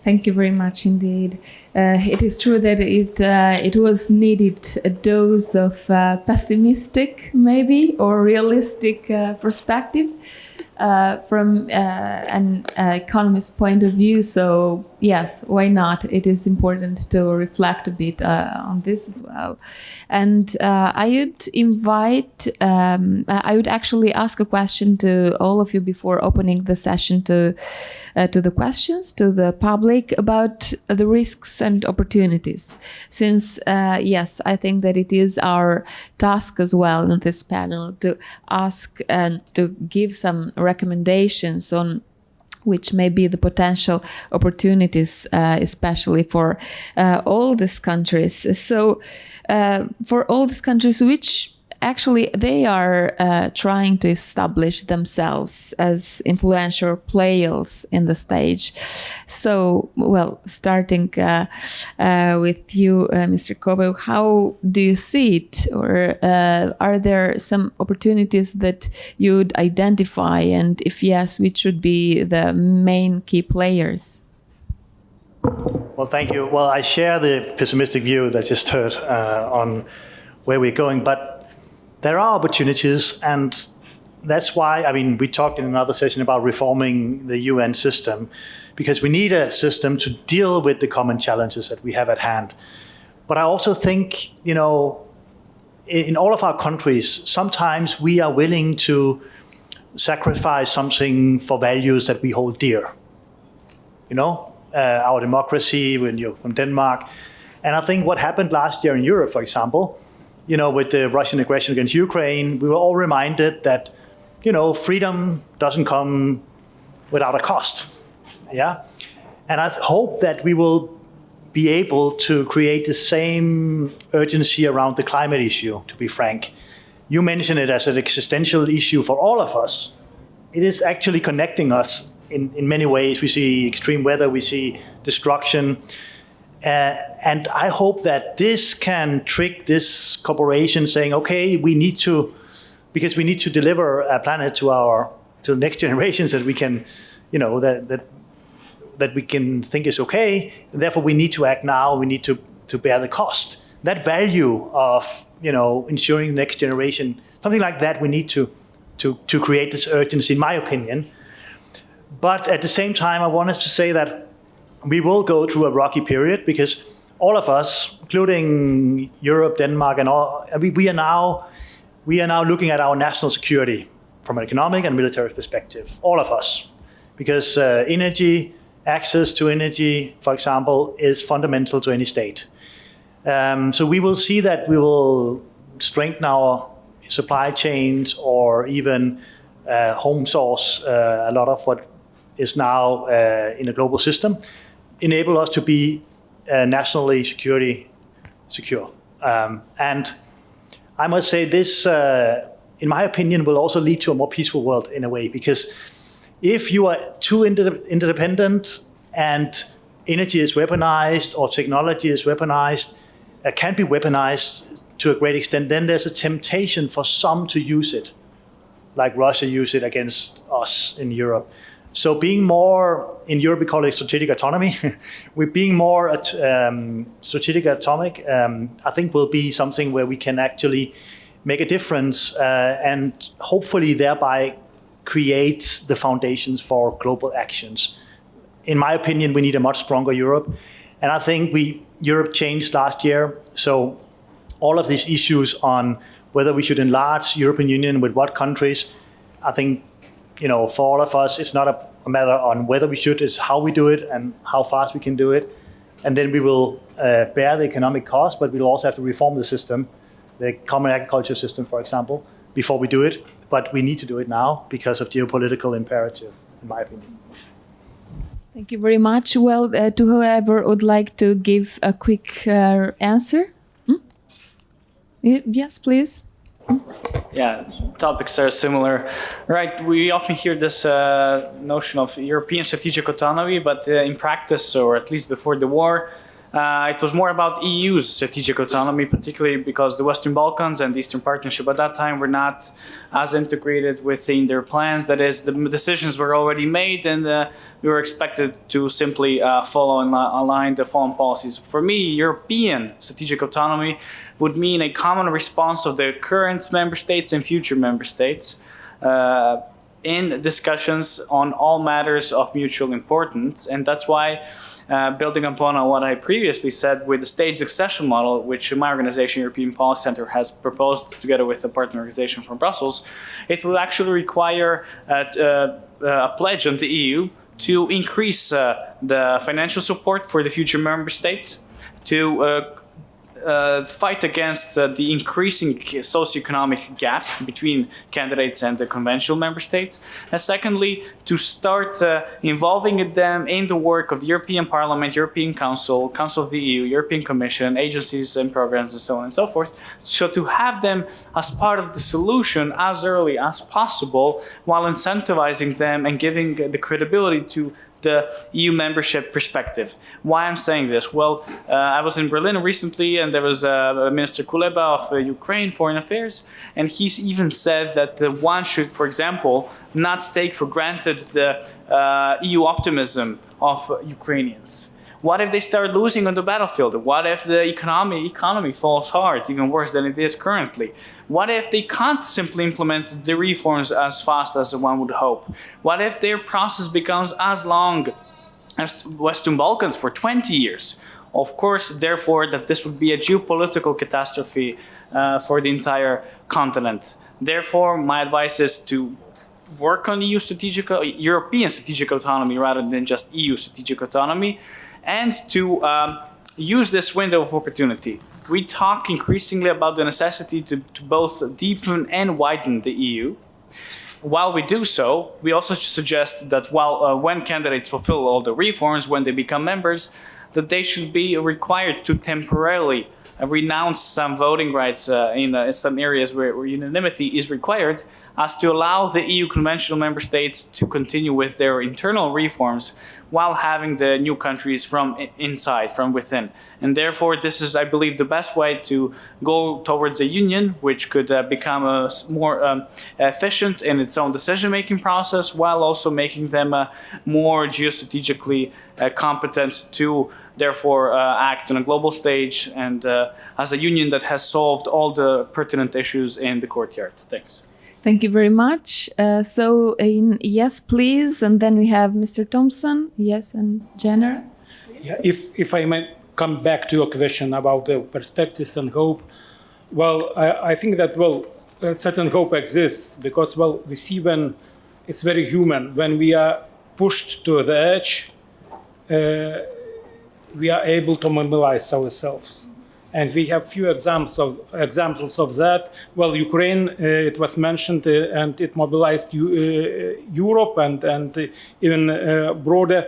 Thank you very much indeed. It is true that it was needed a dose of pessimistic, maybe, or realistic perspective from an economist's point of view. So yes, why not? It is important to reflect a bit on this as well. And I would actually ask a question to all of you before opening the session to the questions to the public about the risks and opportunities. Since yes, I think that it is our task as well in this panel to ask and to give some recommendations on which may be the potential opportunities, especially for all these countries. So for all these countries which actually they are trying to establish themselves as influential players in the stage. So, well, starting with you, Mr. Kobe, how do you see it? Or are there some opportunities that you would identify? And if yes, which would be the main key players? Well, thank you. Well, I share the pessimistic view that I just heard on where we're going, but there are opportunities, and that's why, we talked in another session about reforming the UN system, because we need a system to deal with the common challenges that we have at hand. But I also think, in all of our countries, sometimes we are willing to sacrifice something for values that we hold dear. Our democracy, when you're from Denmark. And I think what happened last year in Europe, for example, with the Russian aggression against Ukraine, we were all reminded that, freedom doesn't come without a cost. Yeah. And I hope that we will be able to create the same urgency around the climate issue, to be frank. You mentioned it as an existential issue for all of us. It is actually connecting us in many ways. We see extreme weather, we see destruction. And I hope that this can trick this corporation saying, okay, we need to deliver a planet to the next generations that we can, that we can think is okay. And therefore, we need to act now. We need to bear the cost. That value of ensuring the next generation, something like that, we need to create this urgency, in my opinion. But at the same time, I want us to say that we will go through a rocky period, because all of us, including Europe, Denmark, and all, we are now looking at our national security from an economic and military perspective. All of us, because access to energy, for example, is fundamental to any state. So we will see that we will strengthen our supply chains, or even home source a lot of what is now in a global system, enable us to be nationally secure. And I must say this, in my opinion, will also lead to a more peaceful world in a way, because if you are too interdependent and energy is weaponized or technology is weaponized, can be weaponized to a great extent, then there's a temptation for some to use it, like Russia used it against us in Europe. So being more, in Europe we call it strategic autonomy, we're being more strategic atomic, I think will be something where we can actually make a difference and hopefully thereby create the foundations for global actions. In my opinion, we need a much stronger Europe. And I think Europe changed last year. So all of these issues on whether we should enlarge European Union with what countries, I think, for all of us, it's not a matter on whether we should, it's how we do it and how fast we can do it. And then we will bear the economic cost, but we'll also have to reform the system, the common agriculture system, for example, before we do it. But we need to do it now because of geopolitical imperative, in my opinion. Thank you very much. Well, to whoever would like to give a quick answer. Yes, please. Yeah, topics are similar. Right, we often hear this notion of European strategic autonomy, but in practice, or at least before the war, it was more about EU's strategic autonomy, particularly because the Western Balkans and the Eastern Partnership at that time were not as integrated within their plans. That is, the decisions were already made, and we were expected to simply follow and align the foreign policies. For me, European strategic autonomy would mean a common response of the current member states and future member states in discussions on all matters of mutual importance. And that's why, building upon what I previously said with the staged succession model, which my organization, European Policy Center, has proposed together with a partner organization from Brussels, it will actually require a pledge on the EU to increase the financial support for the future member states, to fight against the increasing socioeconomic gap between candidates and the conventional member states, and secondly, to start involving them in the work of the European Parliament, European Council, Council of the EU, European Commission, agencies and programs, and so on and so forth, so to have them as part of the solution as early as possible, while incentivizing them and giving the credibility to the EU membership perspective. Why I'm saying this? Well, I was in Berlin recently, and there was Minister Kuleba of Ukraine Foreign Affairs, and he even said that one should, for example, not take for granted the EU optimism of Ukrainians. What if they start losing on the battlefield? What if the economy falls hard, even worse than it is currently? What if they can't simply implement the reforms as fast as one would hope? What if their process becomes as long as Western Balkans for 20 years? Of course, therefore, that this would be a geopolitical catastrophe for the entire continent. Therefore, my advice is to work on European strategic autonomy rather than just EU strategic autonomy, and to use this window of opportunity. We talk increasingly about the necessity to both deepen and widen the EU. While we do so, we also suggest that when candidates fulfill all the reforms, when they become members, that they should be required to temporarily renounce some voting rights in some areas where unanimity is required, as to allow the EU conventional member states to continue with their internal reforms while having the new countries from inside, from within. And therefore, this is, I believe, the best way to go towards a union which could become more efficient in its own decision-making process, while also making them more geostrategically competent to therefore act on a global stage and as a union that has solved all the pertinent issues in the courtyard. Thanks. Thank you very much. So, yes, please, and then we have Mr. Thompson. Yes, and Jenner. Yeah, if I may come back to your question about the perspectives and hope, well, I think that, a certain hope exists because, we see when it's very human, when we are pushed to the edge, we are able to mobilize ourselves. And we have few examples of that. Well, Ukraine, it was mentioned, and it mobilized Europe and even broader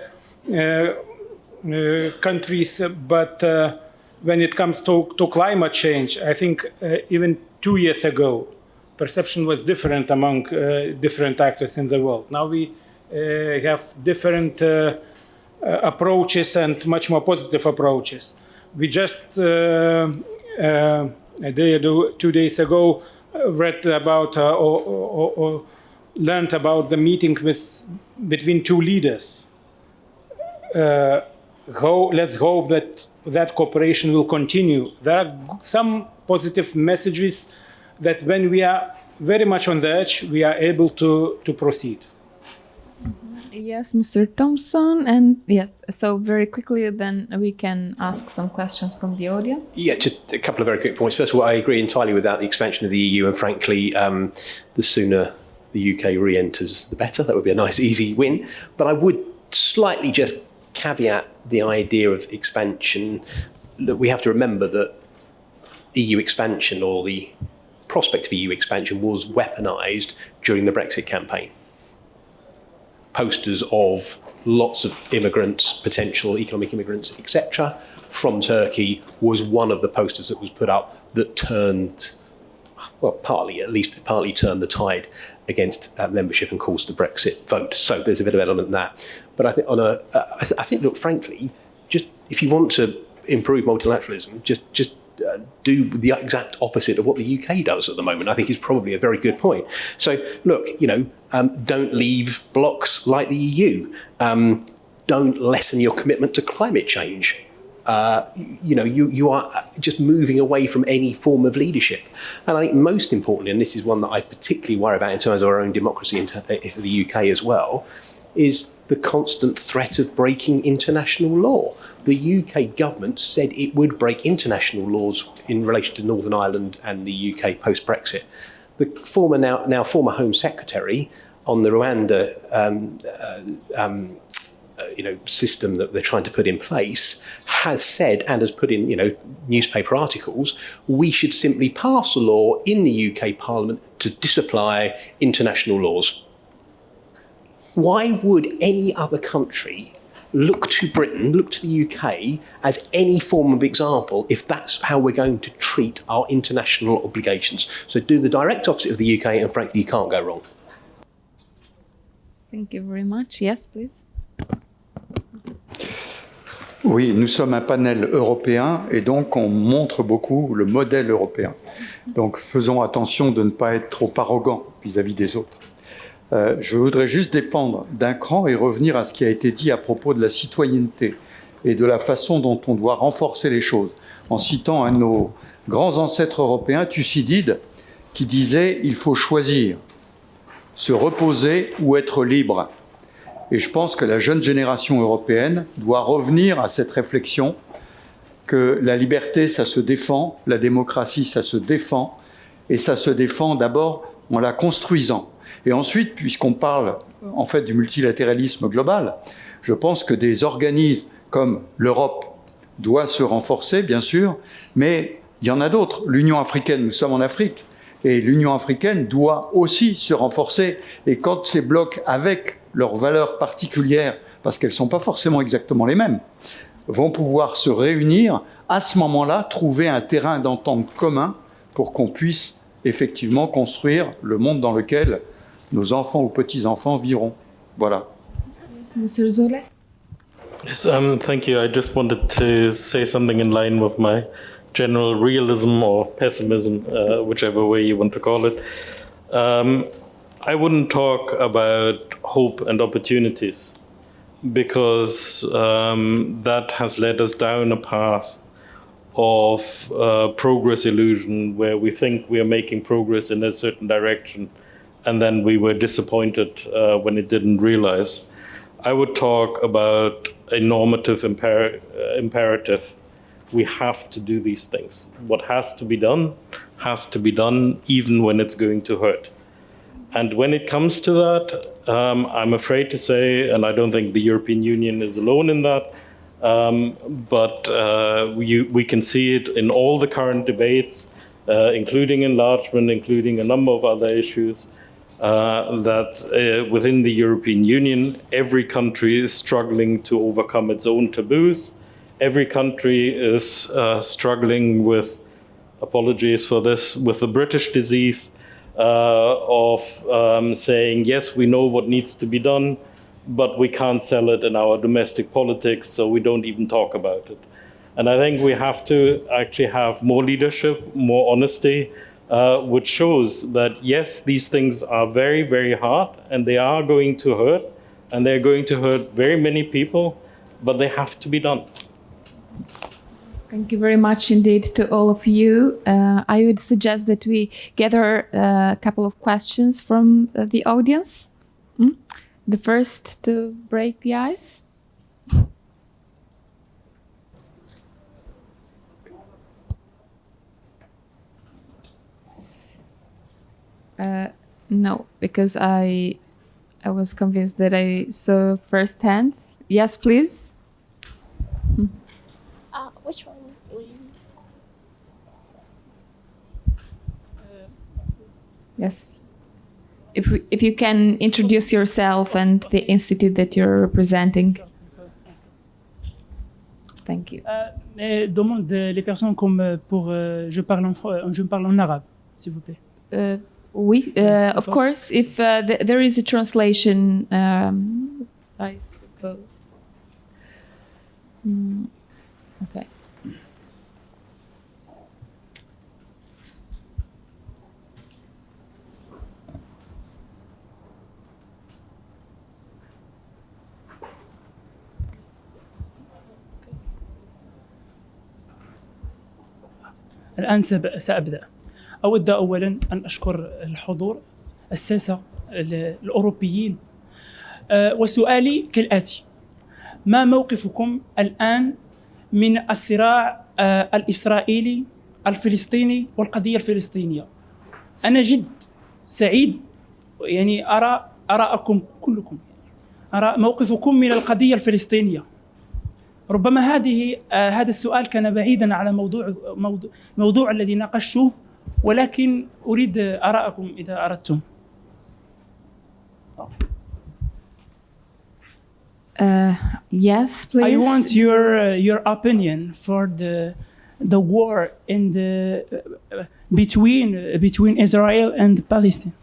countries. But when it comes to climate change, I think even 2 years ago, perception was different among different actors in the world. Now we have different approaches and much more positive approaches. We just a day or 2 days ago read about or learned about the meeting between two leaders. Let's hope that cooperation will continue. There are some positive messages that when we are very much on the edge, we are able to proceed. Yes, Mr. Thompson, and yes, so very quickly then we can ask some questions from the audience. Yeah, just a couple of very quick points. First of all, I agree entirely with that, the expansion of the EU, and frankly, the sooner the UK re-enters, the better. That would be a nice, easy win. But I would slightly just caveat the idea of expansion, that we have to remember that EU expansion, or the prospect of EU expansion, was weaponised during the Brexit campaign. Posters of lots of immigrants, potential economic immigrants, etc., from Turkey was one of the posters that was put up that turned, partly turned the tide against membership and caused the Brexit vote. So there's a bit of element in that. But I think, look, frankly, just if you want to improve multilateralism, just do the exact opposite of what the UK does at the moment, I think is probably a very good point. So, look, don't leave blocks like the EU. Don't lessen your commitment to climate change. You are just moving away from any form of leadership. And I think most importantly, and this is one that I particularly worry about in terms of our own democracy in the UK as well, is the constant threat of breaking international law. The UK government said it would break international laws in relation to Northern Ireland and the UK post-Brexit. The former Home Secretary on the Rwanda system that they're trying to put in place has said, and has put in newspaper articles, we should simply pass a law in the UK Parliament to disapply international laws. Why would any other country look to Britain, look to the UK as any form of example if that's how we're going to treat our international obligations? So do the direct opposite of the UK, and frankly, you can't go wrong. Thank you very much. Yes, please. Oui, nous sommes un panel européen et donc on montre beaucoup le modèle européen. Donc faisons attention de ne pas être trop arrogants vis-à-vis des autres. Je voudrais juste défendre d'un cran et revenir à ce qui a été dit à propos de la citoyenneté. et de la façon dont on doit renforcer les choses, en citant un de nos grands ancêtres européens, Thucydide, qui disait « il faut choisir, se reposer ou être libre ». Et je pense que la jeune génération européenne doit revenir à cette réflexion que la liberté, ça se défend, la démocratie, ça se défend, et ça se défend d'abord en la construisant. Et ensuite, puisqu'on parle en fait du multilatéralisme global, je pense que des organismes comme l'Europe doivent se renforcer, bien sûr, mais il y en a d'autres. L'Union africaine, nous sommes en Afrique, et l'Union africaine doit aussi se renforcer. Et quand ces blocs, avec leurs valeurs particulières, parce qu'elles ne sont pas forcément exactement les mêmes, vont pouvoir se réunir, à ce moment-là, trouver un terrain d'entente commun pour qu'on puisse effectivement construire le monde dans lequel nos enfants ou petits-enfants vivront. Voilà. Mr. Zole? Yes, thank you. I just wanted to say something in line with my general realism or pessimism, whichever way you want to call it. I wouldn't talk about hope and opportunities because that has led us down a path of progress illusion where we think we are making progress in a certain direction and then we were disappointed when it didn't realize. I would talk about a normative imperative. We have to do these things. What has to be done even when it's going to hurt. And when it comes to that, I'm afraid to say, and I don't think the European Union is alone in that, but we can see it in all the current debates, including enlargement, including a number of other issues, that within the European Union, every country is struggling to overcome its own taboos. Every country is struggling with, apologies for this, with the British disease of saying, yes, we know what needs to be done, but we can't sell it in our domestic politics, so we don't even talk about it. And I think we have to actually have more leadership, more honesty, which shows that, yes, these things are very, very hard, and they are going to hurt, and they're going to hurt very many people, but they have to be done. Thank you very much indeed to all of you. I would suggest that we gather a couple of questions from the audience. The first to break the ice. No, because I was convinced that I saw first hands. Yes, please. Which one? Yes. If you can introduce yourself and the institute that you're representing. Thank you. Demande les personnes comme pour je parle en arabe, s'il vous plaît. Oui, of course, if there is a translation, I suppose. Okay. الآن سأبدأ. أود أولاً أن أشكر الحضور الساسة الأوروبيين وسؤالي كالآتي: ما موقفكم الآن من الصراع الإسرائيلي الفلسطيني والقضية الفلسطينية؟ أنا جد سعيد يعني أرى آراءكم كلكم، أرى موقفكم من القضية الفلسطينية. ربما هذا السؤال كان بعيداً على موضوع الذي ناقشته، ولكن أريد آراءكم إذا أردتم. Yes, please. I want your opinion for the war in between Israel and Palestine.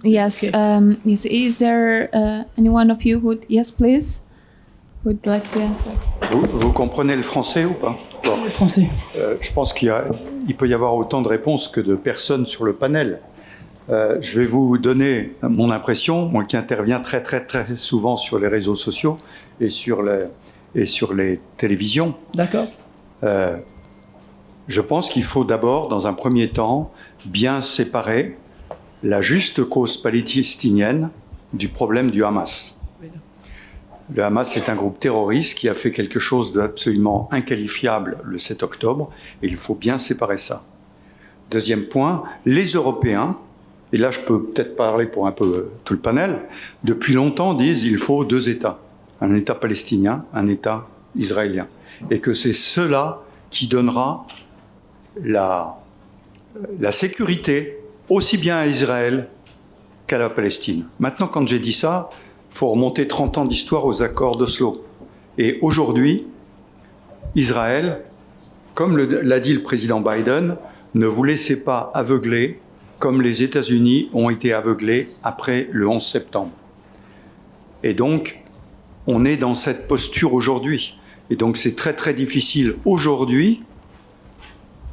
Yes. Okay. Yes. Is there any one of you who? Yes, please. Would like to answer. Vous comprenez le français ou pas? Le français. Je pense qu'il peut y avoir autant de réponses que de personnes sur le panel. Je vais vous donner mon impression, moi qui interviens très souvent sur les réseaux sociaux et sur et sur les télévisions. D'accord. Je pense qu'il faut d'abord, dans un premier temps, bien séparer la juste cause palestinienne du problème du Hamas. Le Hamas est un groupe terroriste qui a fait quelque chose d'absolument inqualifiable le 7 octobre, et il faut bien séparer ça. Deuxième point, les Européens, et là je peux peut-être parler pour un peu tout le panel, depuis longtemps disent qu'il faut deux États, un État palestinien, un État israélien, et que c'est cela qui donnera la sécurité aussi bien à Israël qu'à la Palestine. Maintenant, quand j'ai dit ça, il faut remonter 30 ans d'histoire aux accords d'Oslo. Et aujourd'hui, Israël, comme l'a dit le président Biden, ne vous laissez pas aveugler comme les États-Unis ont été aveuglés après le 11 septembre. Et donc, on est dans cette posture aujourd'hui. Et donc, c'est très, très difficile aujourd'hui.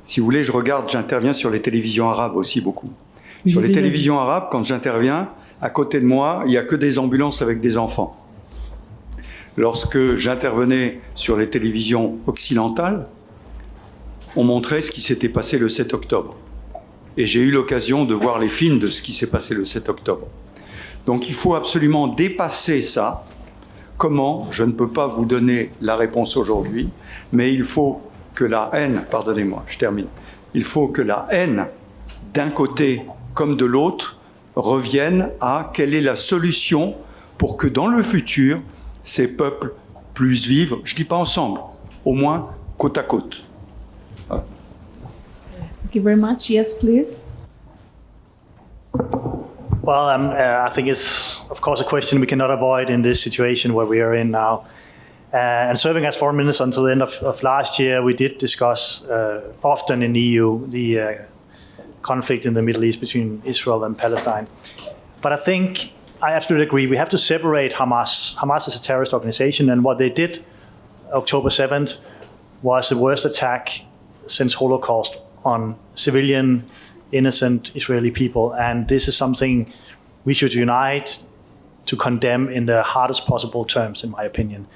Si vous voulez, j'interviens sur les télévisions arabes aussi beaucoup. Sur les télévisions arabes, quand j'interviens, à côté de moi, il n'y a que des ambulances avec des enfants. Lorsque j'intervenais sur les télévisions occidentales, on montrait ce qui s'était passé le 7 octobre. Et j'ai eu l'occasion de voir les films de ce qui s'est passé le 7 octobre. Donc il faut absolument dépasser ça. Comment? Je ne peux pas vous donner la réponse aujourd'hui, mais il faut que la haine, pardonnez-moi, je termine, il faut que la haine, d'un côté comme de l'autre, revienne à quelle est la solution pour que dans le futur, ces peuples puissent vivre, je ne dis pas ensemble, au moins côte à côte. Voilà. Thank you very much. Yes, please. Well, I think it's, of course, a question we cannot avoid in this situation where we are in now. And serving as foreign minister until the end of last year, we did discuss often in the EU the conflict in the Middle East between Israel and Palestine. But I think I absolutely agree. We have to separate Hamas. Hamas is a terrorist organization, and what they did October 7th was the worst attack since Holocaust on civilian, innocent Israeli people. And this is something we should unite to condemn in the hardest possible terms, in my opinion.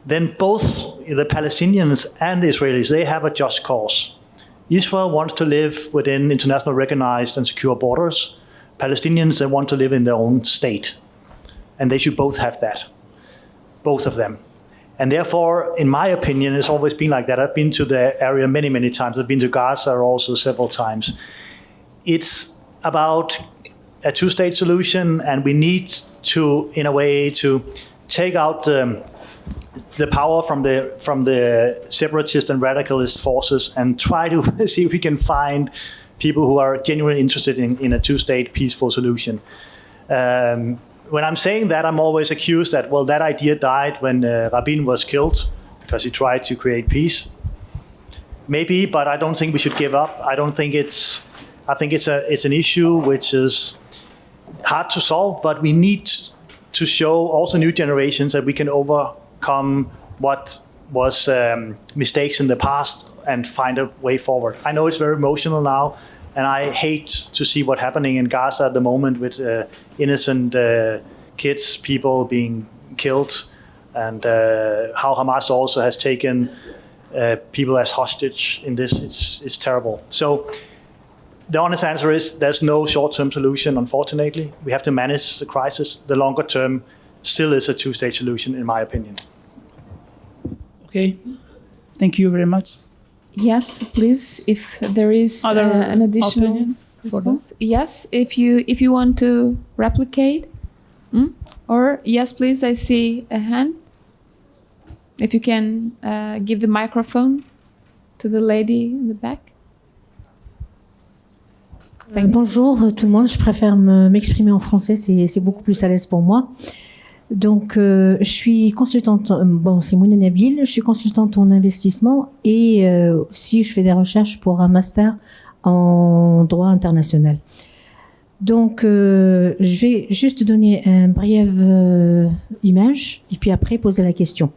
Then both the Palestinians and the Israelis, they have a just cause. Israel wants to live within international recognized and secure borders. Palestinians, they want to live in their own state. And they should both have that, both of them. And therefore, in my opinion, it's always been like that. I've been to the area many, many times. I've been to Gaza also several times. It's about a two-state solution, and we need to, in a way, to take out the power from the separatist and radicalist forces and try to see if we can find people who are genuinely interested in a two-state peaceful solution. When I'm saying that, I'm always accused that, well, that idea died when Rabin was killed because he tried to create peace. Maybe, but I don't think we should give up. I think it's an issue which is hard to solve, but we need to show also new generations that we can overcome what was mistakes in the past and find a way forward. I know it's very emotional now, and I hate to see what's happening in Gaza at the moment with innocent kids, people being killed, and how Hamas also has taken people as hostage in this. It's terrible. So the honest answer is there's no short-term solution, unfortunately. We have to manage the crisis. The longer term still is a two-state solution, in my opinion. Okay. Thank you very much. Yes, please. If there is an additional opinion response, yes. If you want to replicate, or yes, please. I see a hand. If you can give the microphone to the lady in the back. Bonjour tout le monde, je préfère m'exprimer en français, c'est beaucoup plus à l'aise pour moi. Donc, je suis consultante, c'est Mouna Nabil, je suis consultante en investissement et aussi je fais des recherches pour un master en droit international. Donc, je vais juste donner une brève image et puis après poser la question.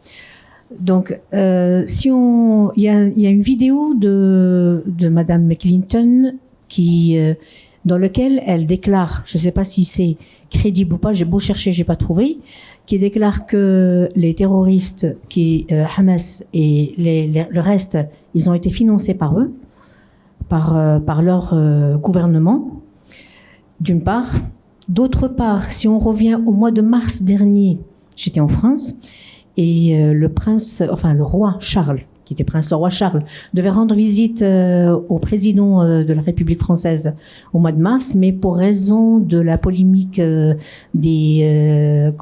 Donc, il y a une vidéo de Madame Clinton dans lequel elle déclare, je ne sais pas si c'est crédible ou pas, j'ai beau chercher, j'ai pas trouvé, qui déclare que les terroristes, Hamas et le reste, ils ont été financés par eux, par leur gouvernement, d'une part. D'autre part, si on revient au mois de mars dernier, j'étais en France, et le roi Charles, qui était le roi Charles, devait rendre visite au président de la République française au mois de mars, mais pour raison de la polémique des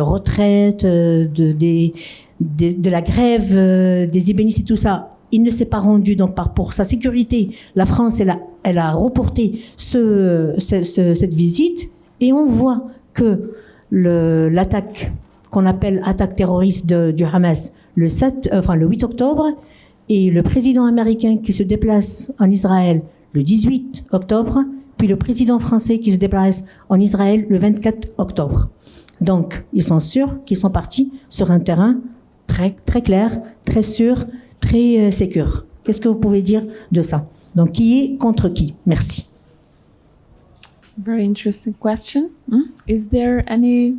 retraites, de la grève des ébénistes et tout ça, il ne s'est pas rendu. Donc pour sa sécurité, la France elle a reporté cette visite, et on voit que l'attaque qu'on appelle attaque terroriste du Hamas le 8 octobre, et le président américain qui se déplace en Israël le 18 octobre, puis le président français qui se déplace en Israël le 24 octobre. Donc, ils sont sûrs qu'ils sont partis sur un terrain très, très clair, très sûr, très sécure. Qu'est-ce que vous pouvez dire de ça? Donc, qui est contre qui? Merci. Very interesting question. Is there any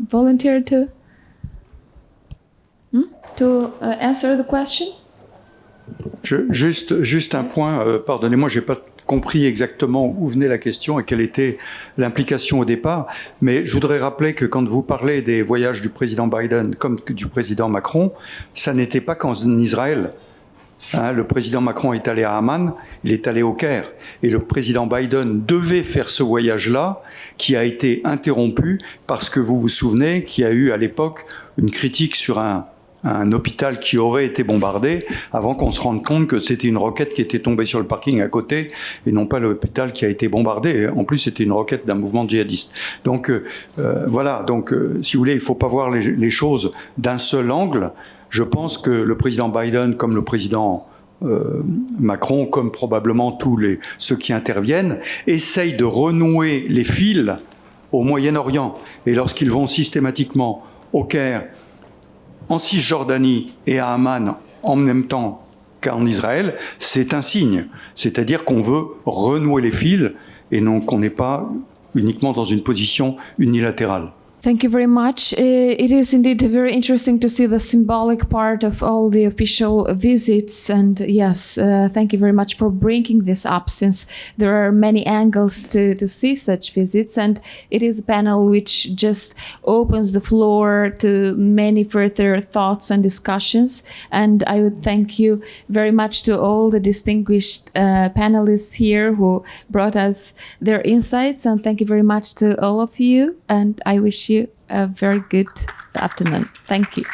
volunteer to answer the question? Juste un point, pardonnez-moi, j'ai pas compris exactement où venait la question et quelle était l'implication au départ, mais je voudrais rappeler que quand vous parlez des voyages du président Biden comme du président Macron, ça n'était pas qu'en Israël. Le président Macron est allé à Amman, il est allé au Caire, et le président Biden devait faire ce voyage-là, qui a été interrompu parce que vous vous souvenez qu'il y a eu à l'époque une critique sur un hôpital qui aurait été bombardé, avant qu'on se rende compte que c'était une roquette qui était tombée sur le parking à côté, et non pas l'hôpital qui a été bombardé. En plus, c'était une roquette d'un mouvement djihadiste. Donc voilà, si vous voulez, il ne faut pas voir les choses d'un seul angle. Je pense que le président Biden, comme le président Macron, comme probablement ceux qui interviennent, essayent de renouer les fils au Moyen-Orient. Et lorsqu'ils vont systématiquement au Caire, en Cisjordanie et à Amman en même temps qu'en Israël, c'est un signe. C'est-à-dire qu'on veut renouer les fils et non qu'on n'est pas uniquement dans une position unilatérale. Thank you very much. It is indeed very interesting to see the symbolic part of all the official visits. And yes, thank you very much for bringing this up, since there are many angles to see such visits. And it is a panel which just opens the floor to many further thoughts and discussions. And I would thank you very much to all the distinguished panelists here who brought us their insights. And thank you very much to all of you. And I wish you a very good afternoon. Thank you.